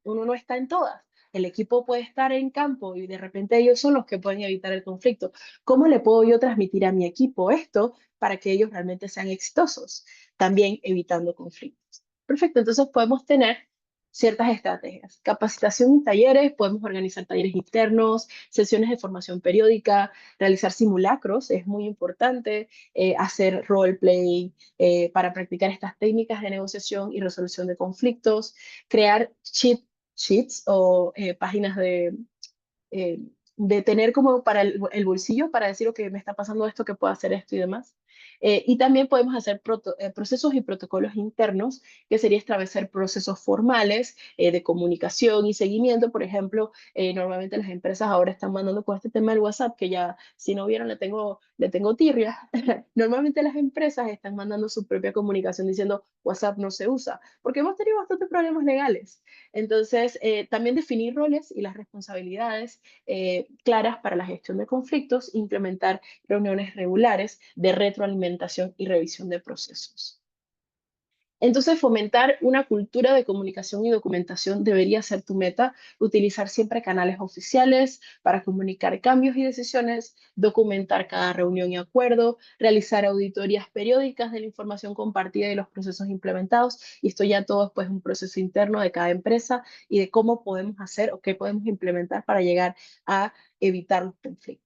uno no está en todas. El equipo puede estar en campo y de repente ellos son los que pueden evitar el conflicto. ¿Cómo le puedo yo transmitir a mi equipo esto para que ellos realmente sean exitosos? También evitando conflictos. Perfecto, entonces podemos tener ciertas estrategias. Capacitación y talleres, podemos organizar talleres internos, sesiones de formación periódica, realizar simulacros, es muy importante, hacer roleplay para practicar estas técnicas de negociación y resolución de conflictos, crear sheets o páginas eh, de tener como para el bolsillo para decir, ok, me está pasando esto, que puedo hacer esto y demás. Y también podemos hacer procesos y protocolos internos, que sería establecer procesos formales de comunicación y seguimiento. Por ejemplo, normalmente las empresas ahora están mandando con este tema del WhatsApp, que ya, si no vieron, le tengo tirria. Normalmente las empresas están mandando su propia comunicación diciendo WhatsApp no se usa, porque hemos tenido bastantes problemas legales. Entonces, también definir roles y las responsabilidades claras para la gestión de conflictos, implementar reuniones regulares de retroalimentación y revisión de procesos. Entonces, fomentar una cultura de comunicación y documentación debería ser tu meta, utilizar siempre canales oficiales para comunicar cambios y decisiones, documentar cada reunión y acuerdo, realizar auditorías periódicas de la información compartida y los procesos implementados. Y esto ya todo es pues un proceso interno de cada empresa y de cómo podemos hacer o qué podemos implementar para llegar a evitar los conflictos.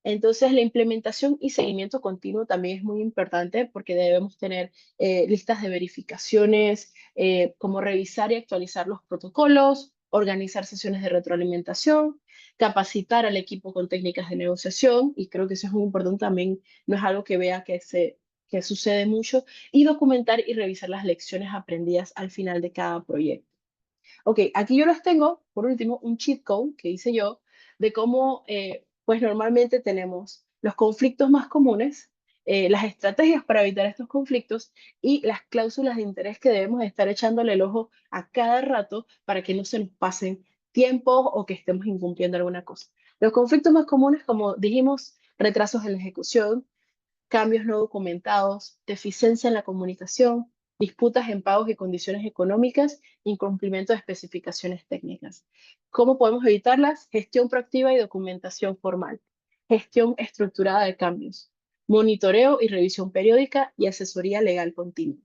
Entonces, la implementación y seguimiento continuo también es muy importante porque debemos tener listas de verificaciones, como revisar y actualizar los protocolos, organizar sesiones de retroalimentación, capacitar al equipo con técnicas de negociación, y creo que eso es muy importante también, no es algo que vea que sucede mucho, y documentar y revisar las lecciones aprendidas al final de cada proyecto. Ok, aquí yo les tengo, por último, un cheat code que hice yo de cómo, pues normalmente tenemos los conflictos más comunes, las estrategias para evitar estos conflictos y las cláusulas de interés que debemos estar echándole el ojo a cada rato para que no se nos pasen tiempos o que estemos incumpliendo alguna cosa. Los conflictos más comunes, como dijimos, retrasos en la ejecución, cambios no documentados, deficiencia en la comunicación, disputas en pagos y condiciones económicas, incumplimiento de especificaciones técnicas. ¿Cómo podemos evitarlas? Gestión proactiva y documentación formal, gestión estructurada de cambios, monitoreo y revisión periódica y asesoría legal continua.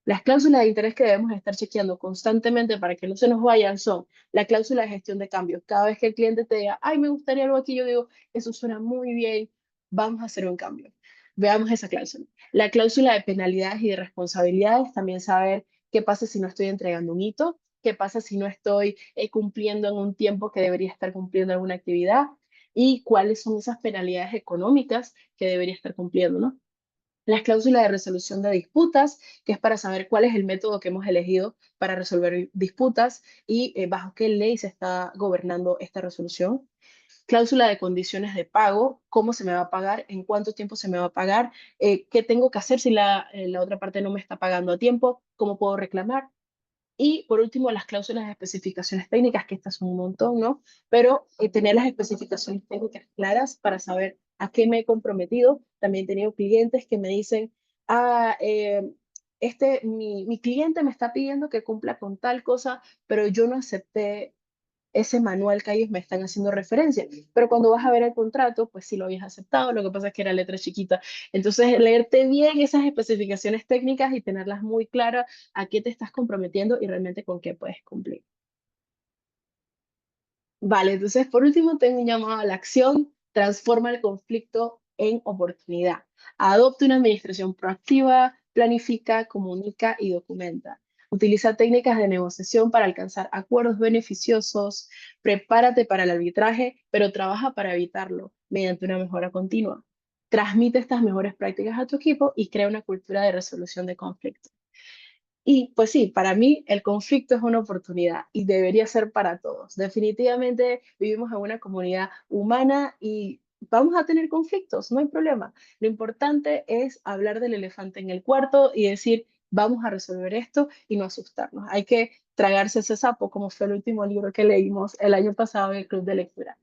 Las cláusulas de interés que debemos estar chequeando constantemente para que no se nos vayan son la cláusula de gestión de cambios. Cada vez que el cliente te diga, ay, me gustaría algo aquí, yo digo, eso suena muy bien, vamos a hacer un cambio. Veamos esa cláusula. La cláusula de penalidades y de responsabilidades, también saber qué pasa si no estoy entregando un hito, qué pasa si no estoy cumpliendo en un tiempo que debería estar cumpliendo alguna actividad y cuáles son esas penalidades económicas que debería estar cumpliendo, ¿no? Las cláusulas de resolución de disputas, que es para saber cuál es el método que hemos elegido para resolver disputas y bajo qué ley se está gobernando esta resolución. Cláusula de condiciones de pago, cómo se me va a pagar, en cuánto tiempo se me va a pagar, qué tengo que hacer si la otra parte no me está pagando a tiempo, cómo puedo reclamar. Y por último, las cláusulas de especificaciones técnicas, que estas son un montón, ¿no? Pero tener las especificaciones técnicas claras para saber a qué me he comprometido. También he tenido clientes que me dicen, ah, mi cliente me está pidiendo que cumpla con tal cosa, pero yo no acepté ese manual que ellos me están haciendo referencia. Pero cuando vas a ver el contrato, pues sí lo habías aceptado, lo que pasa es que era letra chiquita. Entonces, leerte bien esas especificaciones técnicas y tenerlas muy claras a qué te estás comprometiendo y realmente con qué puedes cumplir. Vale, entonces por último tengo un llamado a la acción, transforma el conflicto en oportunidad. Adopta una administración proactiva, planifica, comunica y documenta. Utiliza técnicas de negociación para alcanzar acuerdos beneficiosos, prepárate para el arbitraje, pero trabaja para evitarlo mediante una mejora continua. Transmite estas mejores prácticas a tu equipo y crea una cultura de resolución de conflictos. Y pues sí, para mí el conflicto es una oportunidad y debería ser para todos. Definitivamente vivimos en una comunidad humana y vamos a tener conflictos, no hay problema. Lo importante es hablar del elefante en el cuarto y decir, vamos a resolver esto y no asustarnos. Hay que tragarse ese sapo, como fue el último libro que leímos el año pasado en el club de lectura.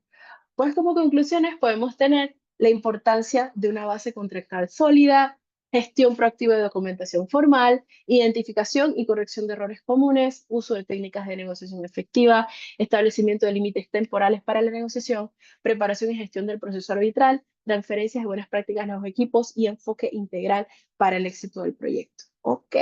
Pues como conclusiones podemos tener la importancia de una base contractual sólida, gestión proactiva de documentación formal, identificación y corrección de errores comunes, uso de técnicas de negociación efectiva, establecimiento de límites temporales para la negociación, preparación y gestión del proceso arbitral, transferencias de buenas prácticas a los equipos y enfoque integral para el éxito del proyecto. Ok.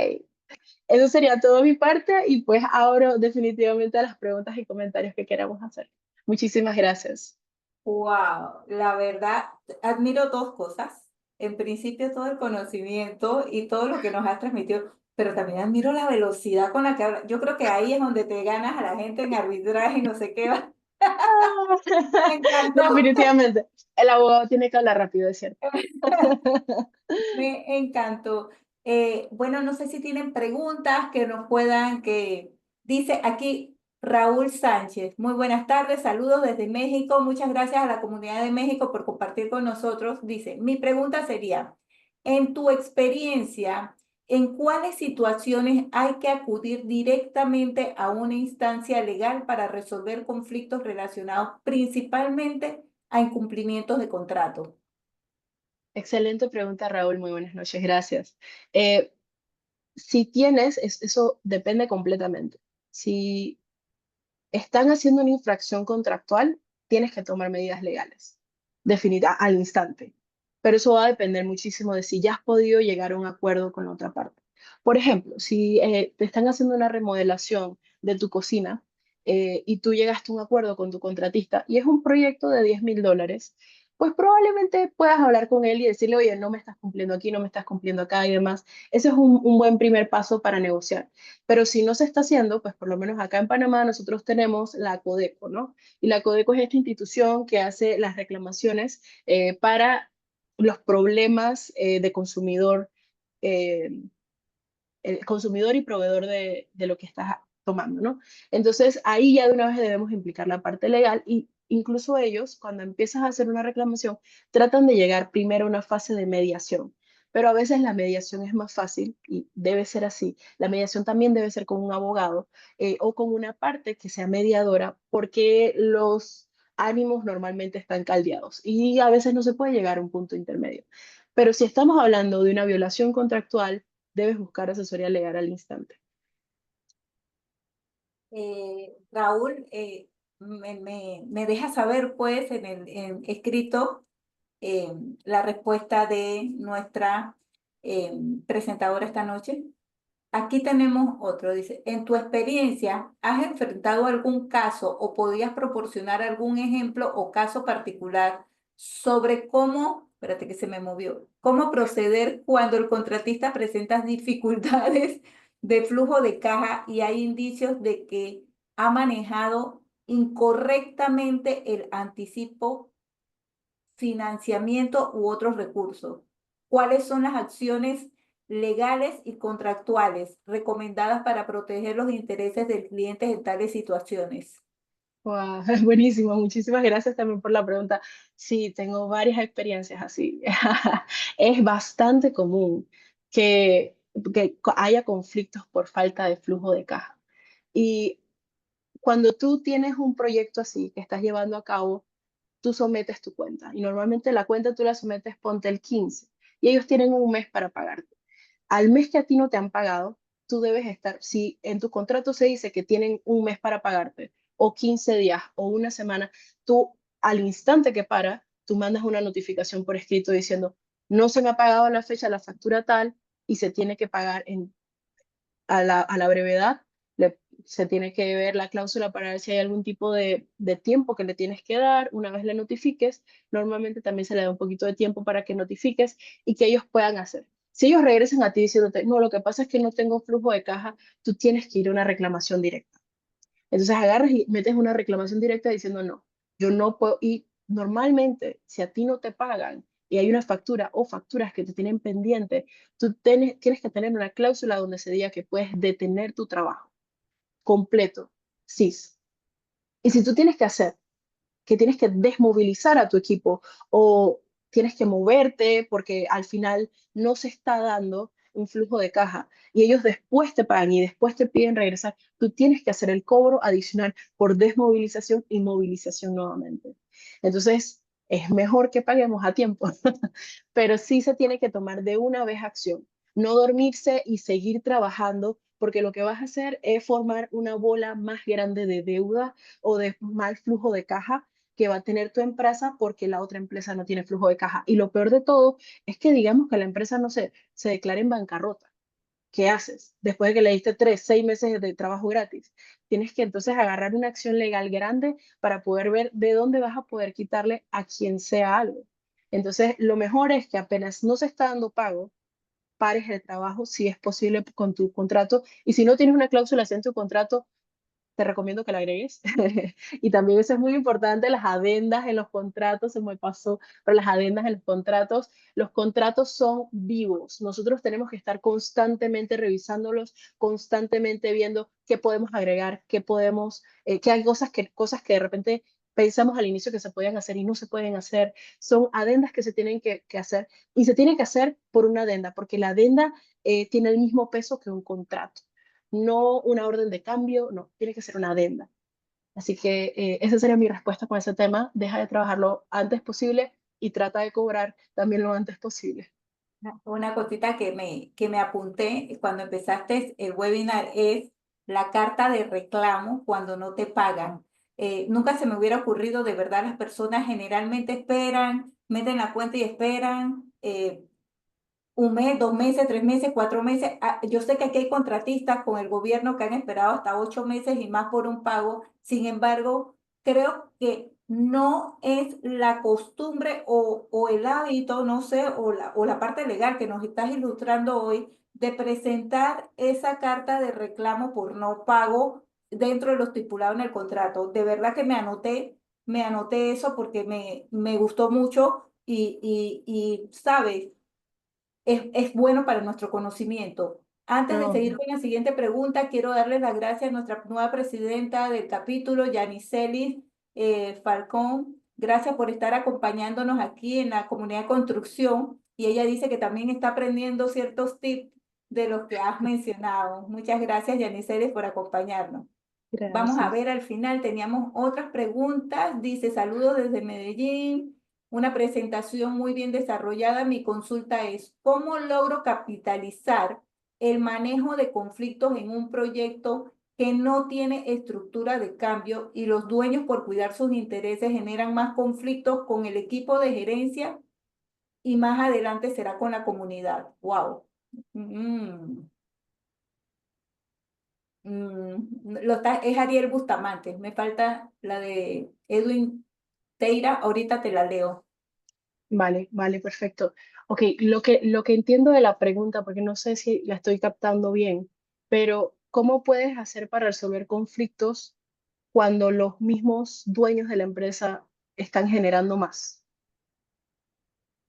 Eso sería todo mi parte y pues abro definitivamente a las preguntas y comentarios que queramos hacer. Muchísimas gracias. Wow, la verdad, admiro dos cosas. En principio, todo el conocimiento y todo lo que nos has transmitido, pero también admiro la velocidad con la que hablas. Yo creo que ahí es donde te ganas a la gente en arbitraje y no sé qué. Me encantó. Definitivamente, el abogado tiene que hablar rápido, es cierto. Me encantó. Bueno, no sé si tienen preguntas que nos puedan, que dice aquí Raúl Sánchez. Muy buenas tardes, saludos desde México. Muchas gracias a la comunidad de México por compartir con nosotros. Dice, mi pregunta sería, en tu experiencia, ¿en cuáles situaciones hay que acudir directamente a una instancia legal para resolver conflictos relacionados principalmente a incumplimientos de contrato? Excelente pregunta, Raúl. Muy buenas noches, gracias. Eh, si tienes, eso depende completamente. Si están haciendo una infracción contractual, tienes que tomar medidas legales, definida al instante. Pero eso va a depender muchísimo de si ya has podido llegar a un acuerdo con la otra parte. Por ejemplo, si te están haciendo una remodelación de tu cocina y tú llegaste a un acuerdo con tu contratista y es un proyecto de $10,000, pues probablemente puedas hablar con él y decirle, oye, no me estás cumpliendo aquí, no me estás cumpliendo acá y demás. Ese es un buen primer paso para negociar. Pero si no se está haciendo, pues por lo menos acá en Panamá nosotros tenemos la Codeco, ¿no? Y la Codeco es esta institución que hace las reclamaciones para los problemas de consumidor, eh, el consumidor y proveedor de lo que estás tomando, ¿no? Entonces ahí ya de una vez debemos implicar la parte legal y incluso ellos, cuando empiezas a hacer una reclamación, tratan de llegar primero a una fase de mediación. Pero a veces la mediación es más fácil y debe ser así. La mediación también debe ser con un abogado o con una parte que sea mediadora porque los ánimos normalmente están caldeados y a veces no se puede llegar a un punto intermedio. Pero si estamos hablando de una violación contractual, debes buscar asesoría legal al instante. Raúl, me deja saber pues en escrito eh, la respuesta de nuestra eh, presentadora esta noche. Aquí tenemos otro, dice, en tu experiencia, ¿has enfrentado algún caso o podías proporcionar algún ejemplo o caso particular sobre cómo, espérate que se me movió, cómo proceder cuando el contratista presenta dificultades de flujo de caja y hay indicios de que ha manejado incorrectamente el anticipo, financiamiento u otros recursos? ¿Cuáles son las acciones legales y contractuales recomendadas para proteger los intereses del cliente en tales situaciones? Wow, buenísimo, muchísimas gracias también por la pregunta. Sí, tengo varias experiencias así. Es bastante común que, que haya conflictos por falta de flujo de caja. Y cuando tú tienes un proyecto así que estás llevando a cabo, tú sometes tu cuenta. Y normalmente la cuenta tú la sometes, ponte el 15 y ellos tienen un mes para pagarte. Al mes que a ti no te han pagado, tú debes estar, si en tu contrato se dice que tienen un mes para pagarte, o 15 días, o una semana, tú al instante que para, tú mandas una notificación por escrito diciendo, no se me ha pagado a la fecha la factura tal y se tiene que pagar a la brevedad. Se tiene que ver la cláusula para ver si hay algún tipo de tiempo que le tienes que dar una vez le notifiques. Normalmente también se le da un poquito de tiempo para que notifiques y que ellos puedan hacer. Si ellos regresan a ti diciéndote, no, lo que pasa es que no tengo flujo de caja, tú tienes que ir a una reclamación directa. Entonces agarras y metes una reclamación directa diciendo, no, yo no puedo. Y normalmente, si a ti no te pagan y hay una factura o facturas que te tienen pendiente, tú tienes que tener una cláusula donde se diga que puedes detener tu trabajo completo, CIS. Y si tú tienes que hacer que tienes que desmovilizar a tu equipo o tienes que moverte porque al final no se está dando un flujo de caja y ellos después te pagan y después te piden regresar, tú tienes que hacer el cobro adicional por desmovilización y movilización nuevamente. Entonces, es mejor que paguemos a tiempo, pero sí se tiene que tomar de una vez acción, no dormirse y seguir trabajando, porque lo que vas a hacer es formar una bola más grande de deuda o de mal flujo de caja que va a tener tu empresa porque la otra empresa no tiene flujo de caja. Y lo peor de todo es que digamos que la empresa no se declare en bancarrota. ¿qué haces? Después de que le diste 3, 6 meses de trabajo gratis, tienes que entonces agarrar una acción legal grande para poder ver de dónde vas a poder quitarle a quien sea algo. Entonces, lo mejor es que apenas no se está dando pago, pares el trabajo si es posible con tu contrato. Y si no tienes una cláusula así en tu contrato, te recomiendo que la agregues. Y también eso es muy importante, las adendas en los contratos, se me pasó, pero las adendas en los contratos son vivos. Nosotros tenemos que estar constantemente revisándolos, constantemente viendo qué podemos agregar, qué podemos, que hay cosas que de repente pensamos al inicio que se podían hacer y no se pueden hacer. Son adendas que se tienen que hacer y se tienen que hacer por una adenda, porque la adenda tiene el mismo peso que un contrato, no una orden de cambio, no, tiene que ser una adenda. Así que esa sería mi respuesta con ese tema. Deja de trabajar lo antes posible y trata de cobrar también lo antes posible. Una cosita que me apunté cuando empezaste el webinar es la carta de reclamo cuando no te pagan. Nunca se me hubiera ocurrido, de verdad, las personas generalmente esperan, meten la cuenta y esperan. 1 mes, 2 meses, 3 meses, 4 meses. Yo sé que aquí hay contratistas con el gobierno que han esperado hasta 8 meses y más por un pago. Sin embargo, creo que no es la costumbre o el hábito, no sé, o la parte legal que nos estás ilustrando hoy de presentar esa carta de reclamo por no pago dentro de lo estipulado en el contrato. De verdad que me anoté eso porque me gustó mucho y sabes es bueno para nuestro conocimiento. Antes de No, seguir con la siguiente pregunta, quiero darles las gracias a nuestra nueva presidenta del capítulo, Yanicelis Falcón. Gracias por estar acompañándonos aquí en la comunidad de construcción. Y ella dice que también está aprendiendo ciertos tips de los que has mencionado. Muchas gracias, Yanicelis, por acompañarnos. Vamos a gracias. ver al final, teníamos otras preguntas. Dice, saludos desde Medellín, una presentación muy bien desarrollada. Mi consulta es, ¿cómo logro capitalizar el manejo de conflictos en un proyecto que no tiene estructura de cambio y los dueños por cuidar sus intereses generan más conflictos con el equipo de gerencia y más adelante será con la comunidad? Wow. Mm. Es Ariel Bustamante. Me falta la de Edwin Teira. Ahorita te la leo. Vale, vale, perfecto. Ok, lo que entiendo de la pregunta, porque no sé si la estoy captando bien, pero ¿cómo puedes hacer para resolver conflictos cuando los mismos dueños de la empresa están generando más?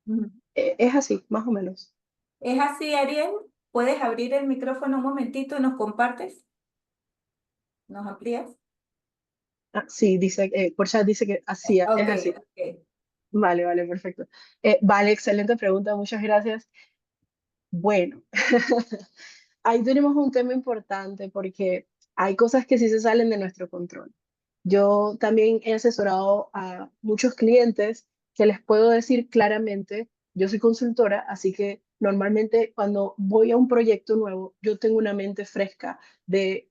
Mm. Es así, más o menos. ¿Es así, Ariel? ¿Puedes abrir el micrófono un momentito y nos compartes? ¿Nos amplías? Ah, sí, dice, por chat dice que así, es Ok, así. ok. Vale, vale, perfecto. Vale, excelente pregunta, muchas gracias. Bueno, ahí tenemos un tema importante porque hay cosas que sí se salen de nuestro control. Yo también he asesorado a muchos clientes que les puedo decir claramente, yo soy consultora, así que normalmente cuando voy a un proyecto nuevo, yo tengo una mente fresca de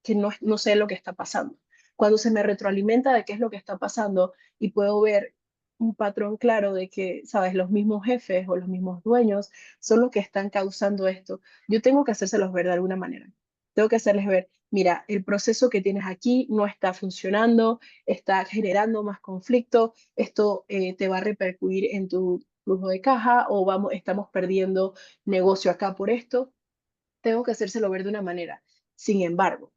que no sé lo que está pasando. Cuando se me retroalimenta de qué es lo que está pasando y puedo ver un patrón claro de que, sabes, los mismos jefes o los mismos dueños son los que están causando esto, yo tengo que hacérselos ver de alguna manera. Tengo que hacerles ver, mira, el proceso que tienes aquí no está funcionando, está generando más conflicto, esto te va a repercutir en tu flujo de caja o estamos perdiendo negocio acá por esto. Tengo que hacérselo ver de una manera. Sin embargo,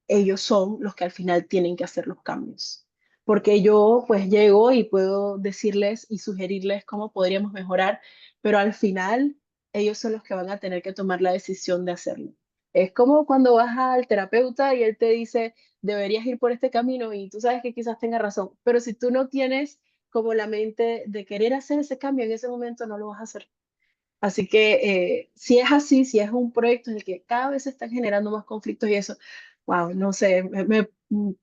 ellos son los que al final tienen que hacer los cambios. Porque yo pues llego y puedo decirles y sugerirles cómo podríamos mejorar, pero al final ellos son los que van a tener que tomar la decisión de hacerlo. Es como cuando vas al terapeuta y él te dice, deberías ir por este camino y tú sabes que quizás tenga razón, pero si tú no tienes como la mente de querer hacer ese cambio en ese momento, no lo vas a hacer. Así que si es así, si es un proyecto en el que cada vez se están generando más conflictos y eso, wow, no sé,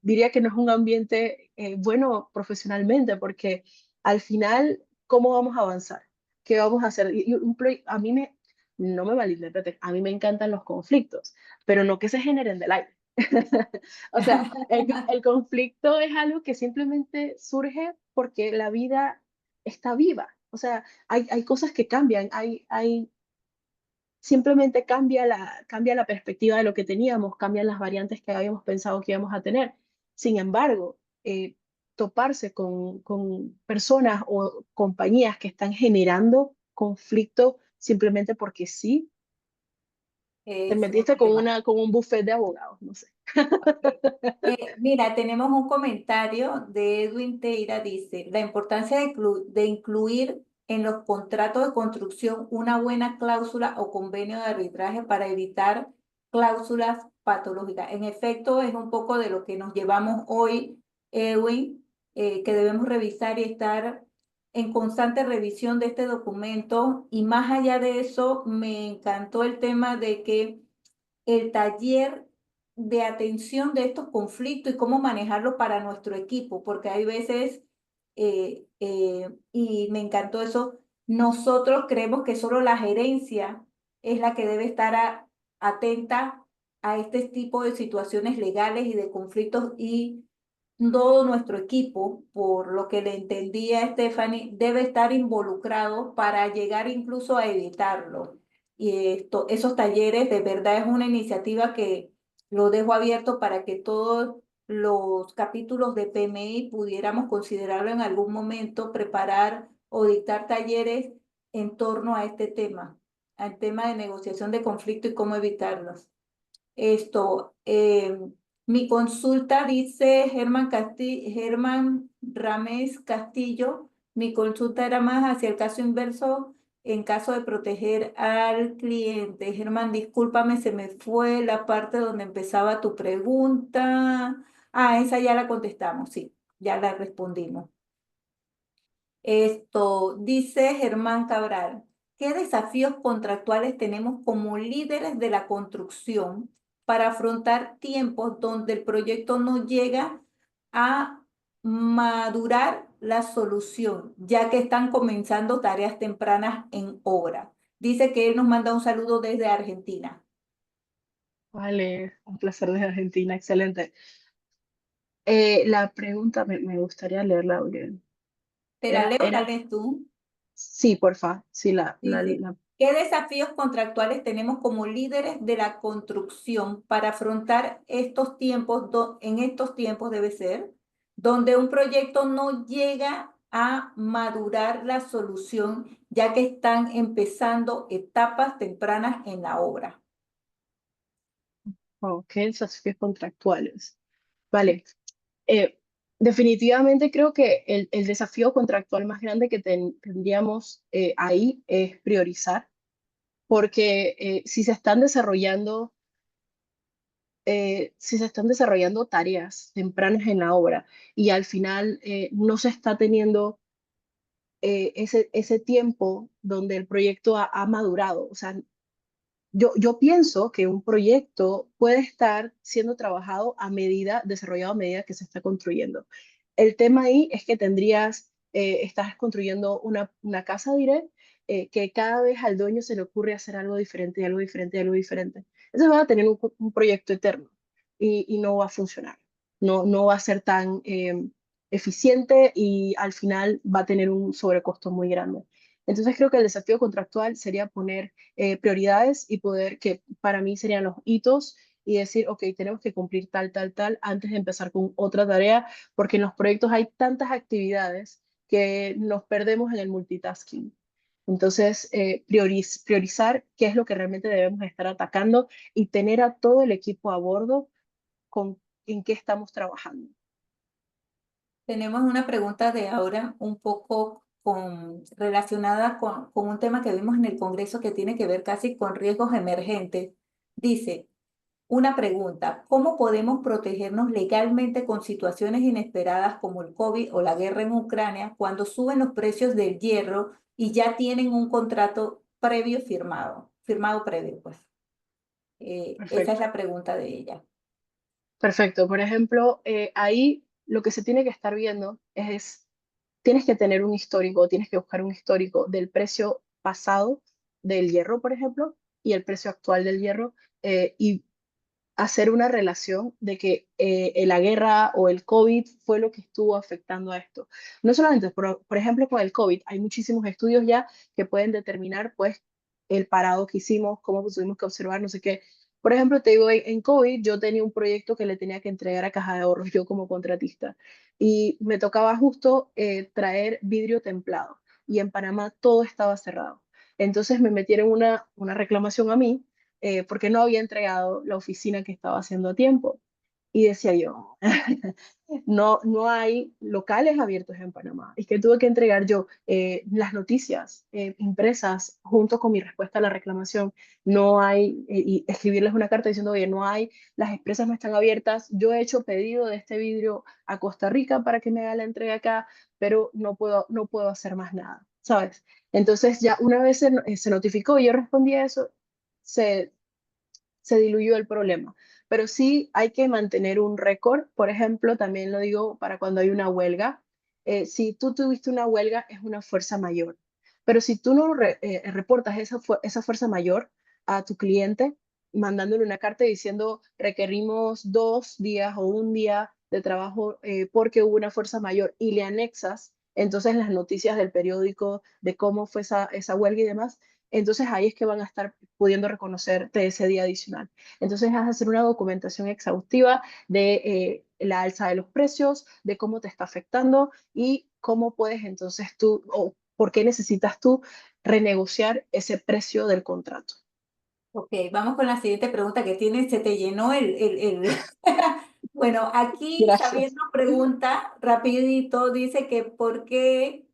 diría que no es un ambiente bueno profesionalmente, porque al final, ¿cómo vamos a avanzar? ¿Qué vamos a hacer? A mí no me malinterpreten, a mí me encantan los conflictos, pero no que se generen del aire. O sea, el conflicto es algo que simplemente surge porque la vida está viva. O sea, hay cosas que cambian, hay simplemente cambia la perspectiva de lo que teníamos, cambian las variantes que habíamos pensado que íbamos a tener. Sin embargo, toparse con personas o compañías que están generando conflicto simplemente porque sí, te Es un metiste tema. con un buffet de abogados, no sé. Ok. Mira, tenemos un comentario de Edwin Teira, dice, la importancia de incluir en los contratos de construcción una buena cláusula o convenio de arbitraje para evitar cláusulas patológicas. En efecto, es un poco de lo que nos llevamos hoy, Edwin, que debemos revisar y estar en constante revisión de este documento. Y más allá de eso, me encantó el tema de que el taller de atención de estos conflictos y cómo manejarlo para nuestro equipo, porque hay veces, y me encantó eso, nosotros creemos que solo la gerencia es la que debe estar atenta a este tipo de situaciones legales y de conflictos y todo nuestro equipo, por lo que le entendí a Stephanie, debe estar involucrado para llegar incluso a evitarlo. Y esos talleres de verdad es una iniciativa que lo dejo abierto para que todos los capítulos de PMI pudiéramos considerarlo en algún momento, preparar o dictar talleres en torno a este tema, al tema de negociación de conflicto y cómo evitarlos. Mi consulta dice Germán Ramés Castillo, mi consulta era más hacia el caso inverso en caso de proteger al cliente. Germán, discúlpame, se me fue la parte donde empezaba tu pregunta. Ah, esa ya la contestamos, sí, ya la respondimos. Dice Germán Cabral, ¿qué desafíos contractuales tenemos como líderes de la construcción para afrontar tiempos donde el proyecto no llega a madurar la solución, ya que están comenzando tareas tempranas en obra? Dice que él nos manda un saludo desde Argentina. Vale, un placer desde Argentina, excelente. La pregunta me gustaría leerla bien. ¿Te la leo? ¿La Era, lees tú? sí, porfa, sí, Dice, ¿qué desafíos contractuales tenemos como líderes de la construcción para afrontar estos tiempos, en estos tiempos debe ser, donde un proyecto no llega a madurar la solución, ya que están empezando etapas tempranas en la obra? qué desafíos contractuales. Vale, eh, definitivamente creo que el desafío contractual más grande que tendríamos ahí es priorizar, porque si se están desarrollando tareas tempranas en la obra y al final no se está teniendo ese tiempo donde el proyecto ha madurado. O sea, yo pienso que un proyecto puede estar siendo trabajado a medida, desarrollado a medida que se está construyendo. El tema ahí es que estás construyendo una casa, diré, que cada vez al dueño se le ocurre hacer algo diferente, y algo diferente, y algo diferente. Entonces va a tener un proyecto eterno y no va a funcionar. No va a ser tan eficiente y al final va a tener un sobrecosto muy grande. Entonces creo que el desafío contractual sería poner prioridades y poder, que para mí serían los hitos y decir, ok, tenemos que cumplir tal, tal, tal antes de empezar con otra tarea, porque en los proyectos hay tantas actividades que nos perdemos en el multitasking. Entonces, priorizar qué es lo que realmente debemos estar atacando y tener a todo el equipo a bordo con en qué estamos trabajando. Tenemos una pregunta de ahora un poco relacionada con un tema que vimos en el Congreso que tiene que ver casi con riesgos emergentes. Dice, una pregunta, ¿cómo podemos protegernos legalmente con situaciones inesperadas como el COVID o la guerra en Ucrania cuando suben los precios del hierro y ya tienen un contrato previo firmado previo, pues? Esa es Perfecto. la pregunta de ella. Perfecto. Por ejemplo, ahí lo que se tiene que estar viendo tienes que tener un histórico, tienes que buscar un histórico del precio pasado del hierro, por ejemplo, y el precio actual del hierro, y hacer una relación de que la guerra o el COVID fue lo que estuvo afectando a esto. No solamente, por ejemplo, con el COVID, hay muchísimos estudios ya que pueden determinar, pues, el parado que hicimos, cómo tuvimos que observar, no sé qué. Por ejemplo, te digo, en COVID yo tenía un proyecto que le tenía que entregar a Caja de Ahorros, yo como contratista, y me tocaba justo traer vidrio templado, y en Panamá todo estaba cerrado. Entonces me metieron una reclamación a mí porque no había entregado la oficina que estaba haciendo a tiempo. Y decía yo, no, no hay locales abiertos en Panamá. Y que tuve que entregar yo las noticias impresas junto con mi respuesta a la reclamación. No hay, y escribirles una carta diciendo, oye, no hay, las empresas no están abiertas. Yo he hecho pedido de este vidrio a Costa Rica para que me haga la entrega acá, pero no puedo hacer más nada, ¿sabes? Entonces ya una vez se notificó y yo respondí a eso, se se diluyó el problema. Pero sí hay que mantener un récord. Por ejemplo, también lo digo para cuando hay una huelga. Si tú tuviste una huelga, es una fuerza mayor. Pero si tú no reportas esa fuerza mayor a tu cliente, mandándole una carta diciendo requerimos 2 días o un día de trabajo porque hubo una fuerza mayor y le anexas entonces las noticias del periódico de cómo fue esa huelga y demás, entonces ahí es que van a estar pudiendo reconocerte ese día adicional. Entonces vas a hacer una documentación exhaustiva de la alza de los precios, de cómo te está afectando y cómo puedes entonces tú, o por qué necesitas tú renegociar ese precio del contrato. Ok, vamos con la siguiente pregunta que tiene, se te llenó Bueno, aquí Gracias. sabiendo pregunta, rapidito, dice que por qué,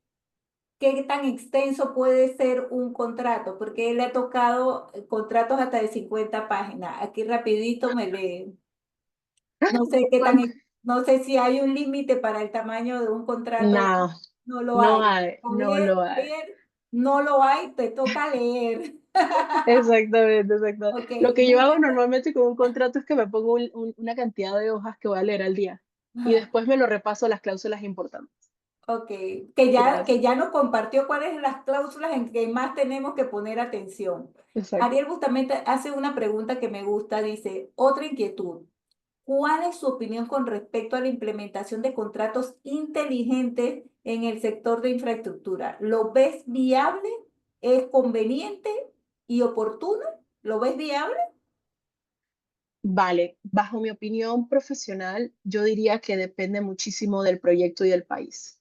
qué tan extenso puede ser un contrato, porque le ha tocado contratos hasta de 50 páginas. Aquí rapidito me lee. No sé qué tan, ¿Cuánto? no sé si hay un límite para el tamaño de un contrato. No, No lo no hay. hay, no lo hay. Leer, no lo hay, te toca leer. Exactamente, exacto. Ok, Lo que yo hago muchas normalmente con un contrato es que me pongo una cantidad de hojas que voy a leer al día y gracias. después me lo repaso las cláusulas importantes. Ok, que Gracias. ya nos compartió cuáles son las cláusulas en que más tenemos que poner atención. Exacto. Ariel justamente hace una pregunta que me gusta, dice, otra inquietud. ¿Cuál es su opinión con respecto a la implementación de contratos inteligentes en el sector de infraestructura? ¿Lo ves viable? ¿Es conveniente y oportuno? ¿Lo ves viable? Vale, bajo mi opinión profesional, yo diría que depende muchísimo del proyecto y del país.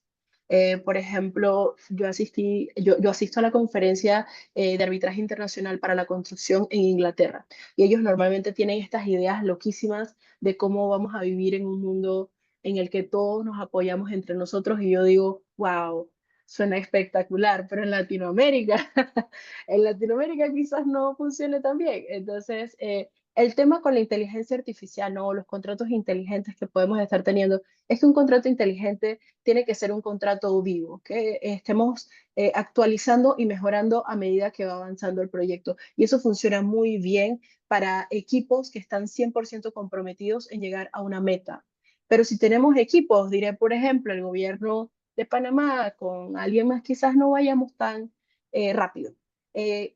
Por ejemplo, yo asisto a la conferencia de arbitraje internacional para la construcción en Inglaterra y ellos normalmente tienen estas ideas loquísimas de cómo vamos a vivir en un mundo en el que todos nos apoyamos entre nosotros y yo digo, wow, suena espectacular, pero en Latinoamérica, en Latinoamérica quizás no funcione tan bien. Entonces, el tema con la inteligencia artificial, ¿no? Los contratos inteligentes que podemos estar teniendo, es que un contrato inteligente tiene que ser un contrato vivo, que estemos actualizando y mejorando a medida que va avanzando el proyecto. Y eso funciona muy bien para equipos que están 100% comprometidos en llegar a una meta. Pero si tenemos equipos, diré, por ejemplo, el gobierno de Panamá con alguien más, quizás no vayamos tan rápido.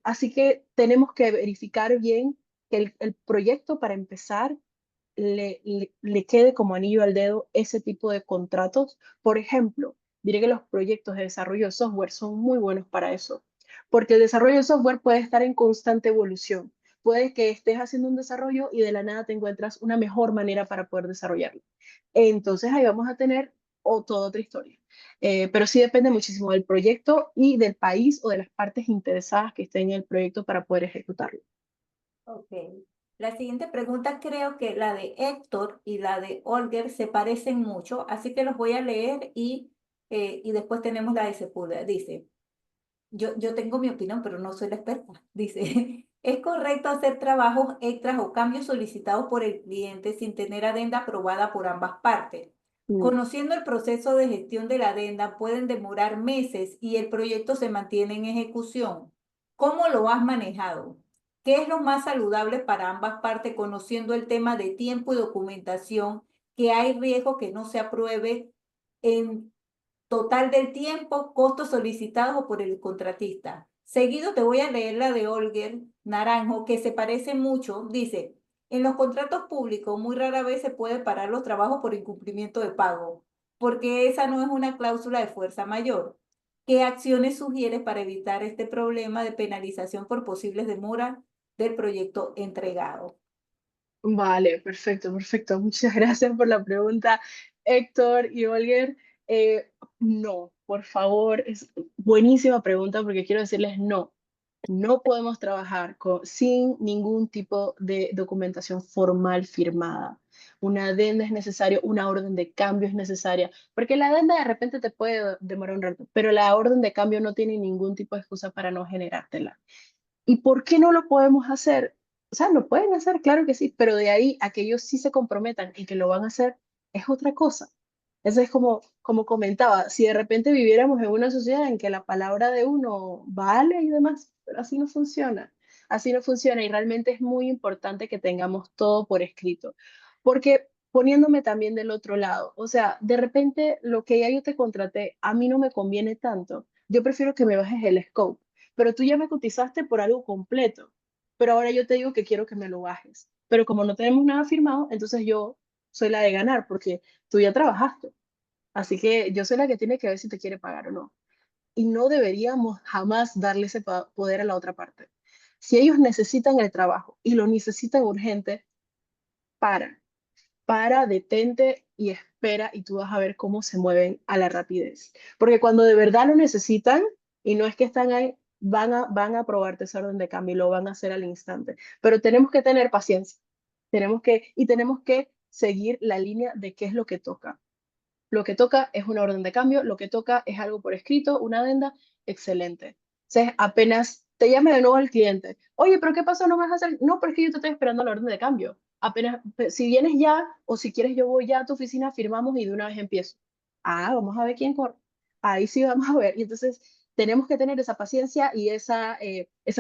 Así que tenemos que verificar bien que el proyecto para empezar le quede como anillo al dedo ese tipo de contratos. Por ejemplo, diré que los proyectos de desarrollo de software son muy buenos para eso, porque el desarrollo de software puede estar en constante evolución. Puede que estés haciendo un desarrollo y de la nada te encuentras una mejor manera para poder desarrollarlo. Entonces ahí vamos a tener toda otra historia. Pero sí depende muchísimo del proyecto y del país o de las partes interesadas que estén en el proyecto para poder ejecutarlo. Ok. La siguiente pregunta creo que la de Héctor y la de Olger se parecen mucho, así que los voy a leer y después tenemos la de Sepúlveda. Dice, yo tengo mi opinión, pero no soy la experta. Dice, ¿es correcto hacer trabajos extras o cambios solicitados por el cliente sin tener adenda aprobada por ambas partes? Mm. Conociendo el proceso de gestión de la adenda, pueden demorar meses y el proyecto se mantiene en ejecución. ¿Cómo lo has manejado? ¿Qué es lo más saludable para ambas partes, conociendo el tema de tiempo y documentación, que hay riesgo que no se apruebe en total del tiempo, costos solicitados o por el contratista? Seguido te voy a leer la de Olger Naranjo, que se parece mucho. Dice, en los contratos públicos muy rara vez se puede parar los trabajos por incumplimiento de pago, porque esa no es una cláusula de fuerza mayor. ¿Qué acciones sugieres para evitar este problema de penalización por posibles demoras del proyecto entregado? Vale, perfecto, perfecto. Muchas gracias por la pregunta, Héctor y Olger. No, por favor, es buenísima pregunta porque quiero decirles no. No podemos trabajar sin ningún tipo de documentación formal firmada. Una adenda es necesario, una orden de cambio es necesaria, porque la adenda de repente te puede demorar un rato, pero la orden de cambio no tiene ningún tipo de excusa para no generártela. ¿Y por qué no lo podemos hacer? O sea, lo pueden hacer, claro que sí, pero de ahí a que ellos sí se comprometan y que lo van a hacer es otra cosa. Eso es como comentaba, si de repente viviéramos en una sociedad en que la palabra de uno vale y demás, pero así no funciona. Así no funciona y realmente es muy importante que tengamos todo por escrito. Porque poniéndome también del otro lado, o sea, de repente lo que ya yo te contraté a mí no me conviene tanto. Yo prefiero que me bajes el scope, pero tú ya me cotizaste por algo completo, pero ahora yo te digo que quiero que me lo bajes. Pero como no tenemos nada firmado, entonces yo soy la de ganar porque tú ya trabajaste. Así que yo soy la que tiene que ver si te quiere pagar o no. Y no deberíamos jamás darle ese poder a la otra parte. Si ellos necesitan el trabajo y lo necesitan urgente, para detente y espera y tú vas a ver cómo se mueven a la rapidez. Porque cuando de verdad lo necesitan y no es que están ahí, van a aprobarte esa orden de cambio y lo van a hacer al instante. Pero tenemos que tener paciencia. Tenemos que seguir la línea de qué es lo que toca. Lo que toca es una orden de cambio, lo que toca es algo por escrito, una adenda, excelente. Entonces, apenas te llame de nuevo el cliente, oye, pero ¿qué pasó? ¿No me vas a hacer? No, pero es que yo te estoy esperando la orden de cambio. Apenas, si vienes ya o si quieres yo voy ya a tu oficina, firmamos y de una vez empiezo. Ah, vamos a ver quién corre. Ahí sí vamos a ver. Y entonces tenemos que tener esa paciencia y esa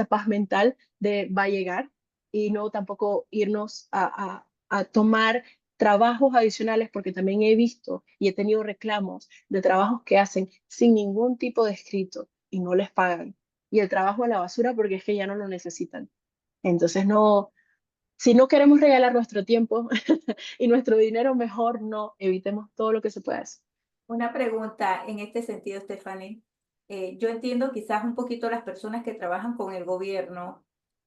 paz mental de va a llegar y no tampoco irnos a tomar trabajos adicionales, porque también he visto y he tenido reclamos de trabajos que hacen sin ningún tipo de escrito y no les pagan. Y el trabajo a la basura porque es que ya no lo necesitan. Entonces, no, si no queremos regalar nuestro tiempo y nuestro dinero, mejor no, evitemos todo lo que se pueda hacer. Una pregunta en este sentido, Stephanie. Yo entiendo quizás un poquito las personas que trabajan con el gobierno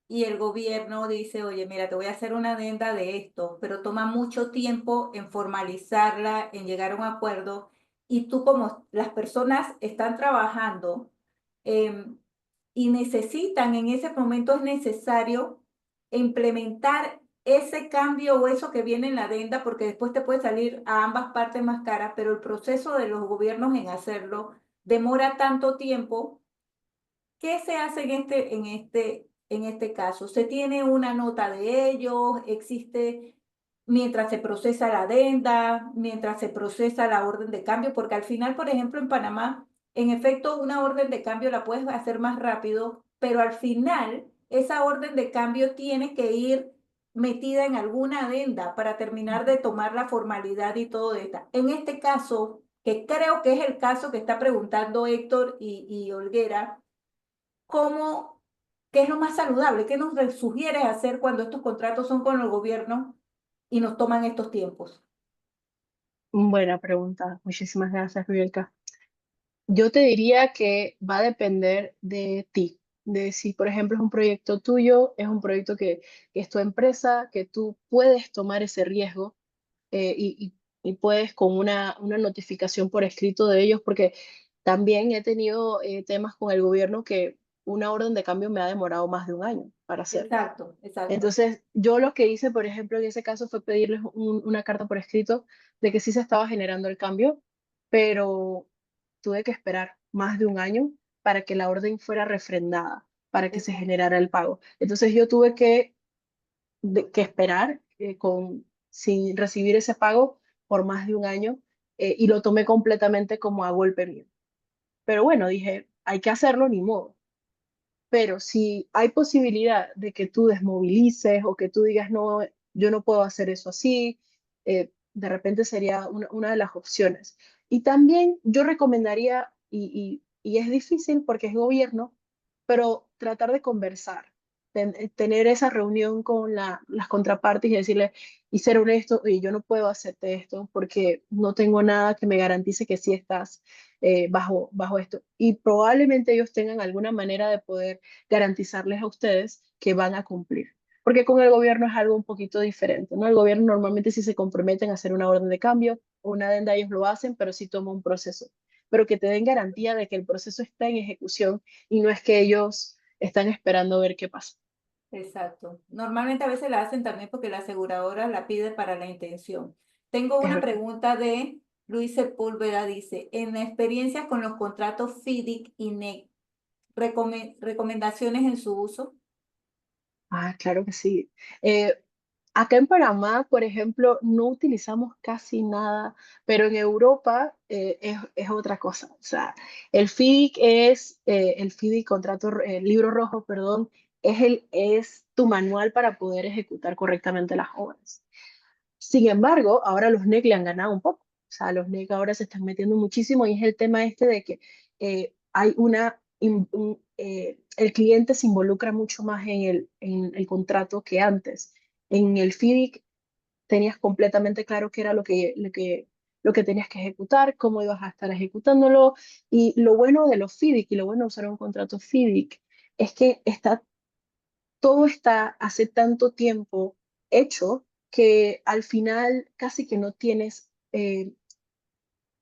y el gobierno dice, oye, mira, te voy a hacer una adenda de esto, pero toma mucho tiempo en formalizarla, en llegar a un acuerdo y tú como las personas están trabajando em, y necesitan, en ese momento es necesario implementar ese cambio o eso que viene en la adenda, porque después te puede salir a ambas partes más cara, pero el proceso de los gobiernos en hacerlo demora tanto tiempo. ¿Qué se hace en este caso? ¿Se tiene una nota de ellos? ¿Existe mientras se procesa la adenda, mientras se procesa la orden de cambio? Porque al final, por ejemplo, en Panamá, en efecto, una orden de cambio la puedes hacer más rápido, pero al final esa orden de cambio tiene que ir metida en alguna adenda para terminar de tomar la formalidad y todo esto. En este caso, que creo que es el caso que está preguntando Héctor y Olguera, ¿cómo, qué es lo más saludable? ¿Qué nos sugieres hacer cuando estos contratos son con el gobierno y nos toman estos tiempos? Buena pregunta. Muchísimas gracias, Bielka. Yo te diría que va a depender de ti, de si, por ejemplo, es un proyecto tuyo, es un proyecto que es tu empresa, que tú puedes tomar ese riesgo y puedes con una notificación por escrito de ellos, porque también he tenido temas con el gobierno que una orden de cambio me ha demorado más de un año para hacer. Exacto, exacto. Entonces, yo lo que hice, por ejemplo, en ese caso fue pedirles una carta por escrito de que sí se estaba generando el cambio, pero tuve que esperar más de un año para que la orden fuera refrendada, para que se Exacto. generara el pago. Entonces, yo tuve que esperar sin recibir ese pago por más de un año y lo tomé completamente como a golpe mío. Pero bueno, dije, hay que hacerlo, ni modo. Pero si hay posibilidad de que tú desmovilices o que tú digas, no, yo no puedo hacer eso así, de repente sería una de las opciones. Y también yo recomendaría, y es difícil porque es gobierno, pero tratar de conversar, tener esa reunión con las contrapartes y decirle, y ser honesto, y yo no puedo hacerte esto porque no tengo nada que me garantice que sí estás. bajo esto. Y probablemente ellos tengan alguna manera de poder garantizarles a ustedes que van a cumplir. Porque con el gobierno es algo un poquito diferente, ¿no? El gobierno normalmente si se comprometen a hacer una orden de cambio o una adenda, ellos lo hacen, pero sí toma un proceso. Pero que te den garantía de que el proceso está en ejecución y no es que ellos están esperando ver qué pasa. Exacto. Normalmente a veces la hacen también porque la aseguradora la pide para la intención. Tengo Es una verdad. pregunta de Luis Sepúlveda, dice, en experiencia con los contratos FIDIC y NEC, recomendaciones en su uso. Ah, claro que sí. Eh, Acá en Panamá, por ejemplo, no utilizamos casi nada, pero en Europa es otra cosa. O sea, el FIDIC, el libro rojo, perdón, es tu manual para poder ejecutar correctamente las obras. Sin embargo, ahora los NEC le han ganado un poco. O sea, los NEC ahora se están metiendo muchísimo y es el tema este de que hay el cliente se involucra mucho más en el contrato que antes. En el FIDIC tenías completamente claro qué era lo que tenías que ejecutar, cómo ibas a estar ejecutándolo. Y lo bueno de los FIDIC y lo bueno de usar un contrato FIDIC es que todo está hace tanto tiempo hecho que al final casi que no tienes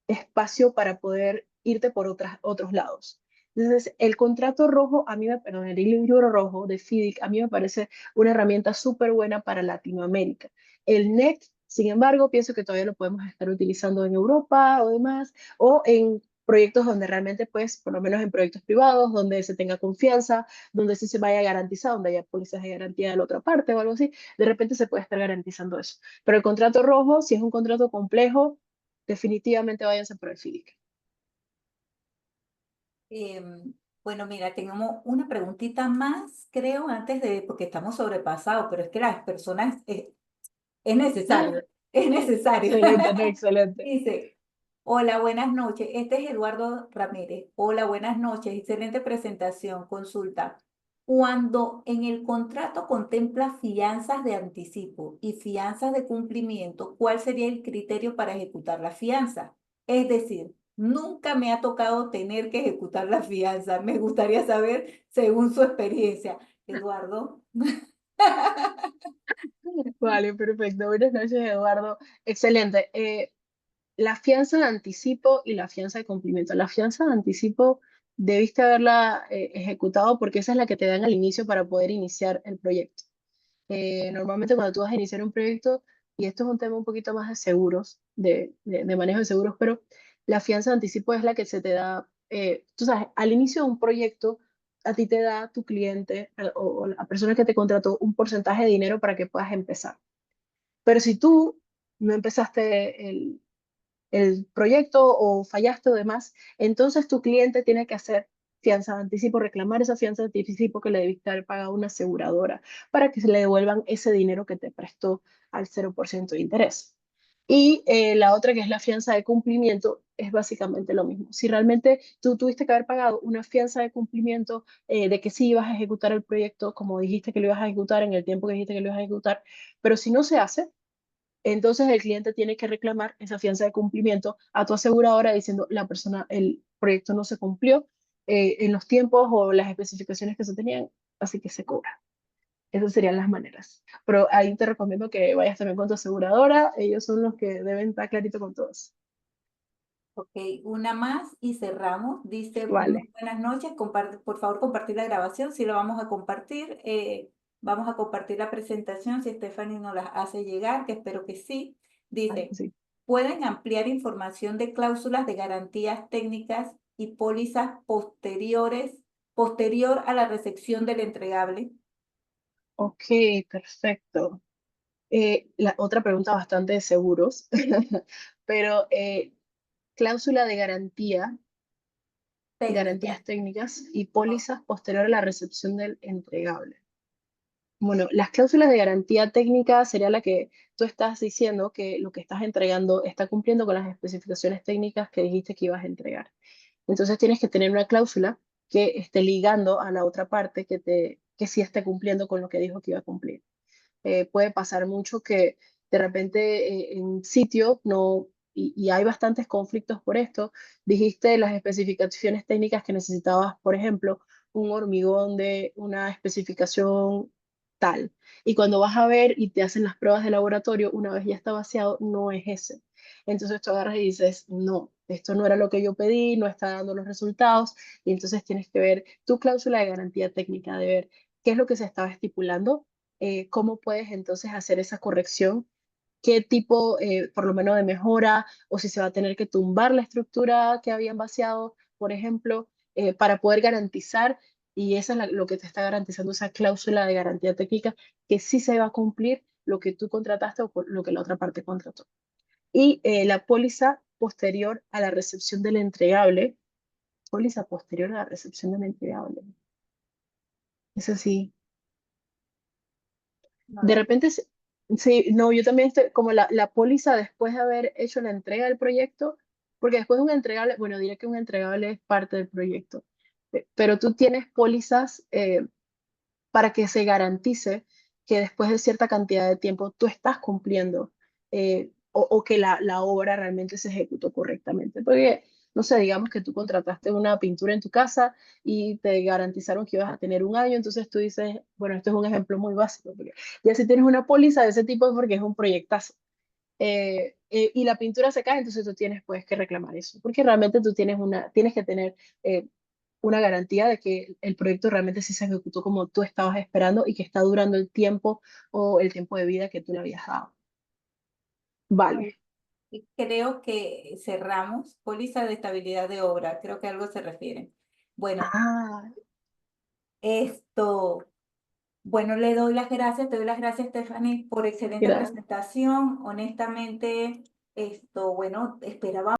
espacio para poder irte por otros lados. Entonces, el contrato rojo, perdón, el libro rojo de FIDIC, a mí me parece una herramienta súper buena para Latinoamérica. El NET, sin embargo, pienso que todavía lo podemos estar utilizando en Europa o demás, o en proyectos donde realmente, pues, por lo menos en proyectos privados, donde se tenga confianza, donde sí se vaya garantizado, donde haya pólizas de garantía de la otra parte o algo así, de repente se puede estar garantizando eso. Pero el contrato rojo, si es un contrato complejo, definitivamente váyanse por el FIDIC. Bueno, mira, tenemos una preguntita más, creo, antes de, porque estamos sobrepasados, pero es que las personas, es necesario, es necesario. Excelente, no, excelente. Dice, hola, buenas noches. Este es Eduardo Ramírez. Hola, buenas noches. Excelente presentación. Consulta. Cuando en el contrato contempla fianzas de anticipo y fianzas de cumplimiento, ¿cuál sería el criterio para ejecutar la fianza? Es decir, nunca me ha tocado tener que ejecutar la fianza. Me gustaría saber según su experiencia. Eduardo. Vale, perfecto. Buenas noches, Eduardo. Excelente. La fianza de anticipo y la fianza de cumplimiento. La fianza de anticipo debiste haberla ejecutado porque esa es la que te dan al inicio para poder iniciar el proyecto. Normalmente cuando tú vas a iniciar un proyecto, y esto es un tema un poquito más de seguros, de manejo de seguros, pero la fianza de anticipo es la que se te da, tú sabes, al inicio de un proyecto, a ti te da tu cliente o la persona que te contrató un porcentaje de dinero para que puedas empezar. Pero si tú no empezaste el proyecto o fallaste o demás, entonces tu cliente tiene que hacer fianza de anticipo, reclamar esa fianza de anticipo que le debiste haber pagado a una aseguradora para que se le devuelvan ese dinero que te prestó al 0% de interés. Y la otra, que es la fianza de cumplimiento, es básicamente lo mismo. Si realmente tú tuviste que haber pagado una fianza de cumplimiento de que sí ibas a ejecutar el proyecto como dijiste que lo ibas a ejecutar en el tiempo que dijiste que lo ibas a ejecutar, pero si no se hace, entonces el cliente tiene que reclamar esa fianza de cumplimiento a tu aseguradora diciendo el proyecto no se cumplió en los tiempos o las especificaciones que se tenían, así que se cobra. Esas serían las maneras. Pero ahí te recomiendo que vayas también con tu aseguradora, ellos son los que deben estar clarito con todo eso. Ok, una más y cerramos. Dice, muy Vale, buenas noches, por favor compartir la grabación, si lo vamos a compartir. Vamos a compartir la presentación si Stephanie nos la hace llegar, que espero que sí. vale, Dice, sí. ¿pueden ampliar información de cláusulas de garantías técnicas y pólizas posterior a la recepción del entregable? Ok, perfecto. La otra pregunta bastante de seguros, pero cláusula de garantía, Técnica. garantías técnicas y pólizas posterior a la recepción del entregable. Bueno, las cláusulas de garantía técnica sería la que tú estás diciendo que lo que estás entregando está cumpliendo con las especificaciones técnicas que dijiste que ibas a entregar. Entonces tienes que tener una cláusula que esté ligando a la otra parte que sí esté cumpliendo con lo que dijo que iba a cumplir. Puede pasar mucho que de repente en sitio no y hay bastantes conflictos por esto. Dijiste las especificaciones técnicas que necesitabas, por ejemplo, un hormigón de una especificación tal. Y cuando vas a ver y te hacen las pruebas de laboratorio, una vez ya está vaciado, no es ese. Entonces tú agarras y dices, no, esto no era lo que yo pedí, no está dando los resultados. Y entonces tienes que ver tu cláusula de garantía técnica, de ver qué es lo que se estaba estipulando, cómo puedes entonces hacer esa corrección, qué tipo, por lo menos, de mejora, o si se va a tener que tumbar la estructura que habían vaciado, por ejemplo, para poder garantizar, y eso es lo que te está garantizando esa cláusula de garantía técnica, que sí se va a cumplir lo que tú contrataste o lo que la otra parte contrató. Y la póliza posterior a la recepción del entregable, póliza posterior a la recepción del entregable. Eso sí, No de la- repente, sí, no, yo también estoy, como la póliza después de haber hecho la entrega del proyecto, porque después de un entregable, bueno, diré que un entregable es parte del proyecto, pero tú tienes pólizas para que se garantice que después de cierta cantidad de tiempo tú estás cumpliendo, o que la obra realmente se ejecutó correctamente. Porque, no sé, digamos que tú contrataste una pintura en tu casa y te garantizaron que ibas a tener un año, entonces tú dices, bueno, esto es un ejemplo muy básico, porque ya si tienes una póliza de ese tipo es porque es un proyectazo. Y la pintura se cae, entonces tú tienes pues que reclamar eso, porque realmente tú tienes que tener eh, una garantía de que el proyecto realmente sí se ejecutó como tú estabas esperando y que está durando el tiempo o el tiempo de vida que tú le habías dado. Bueno, Vale. y creo que cerramos póliza de estabilidad de obra, creo que a algo se refiere. Bueno, Ah, esto, bueno, le doy las gracias, te doy las gracias, Stephanie, por excelente gracias. presentación. Honestamente, bueno, esperaba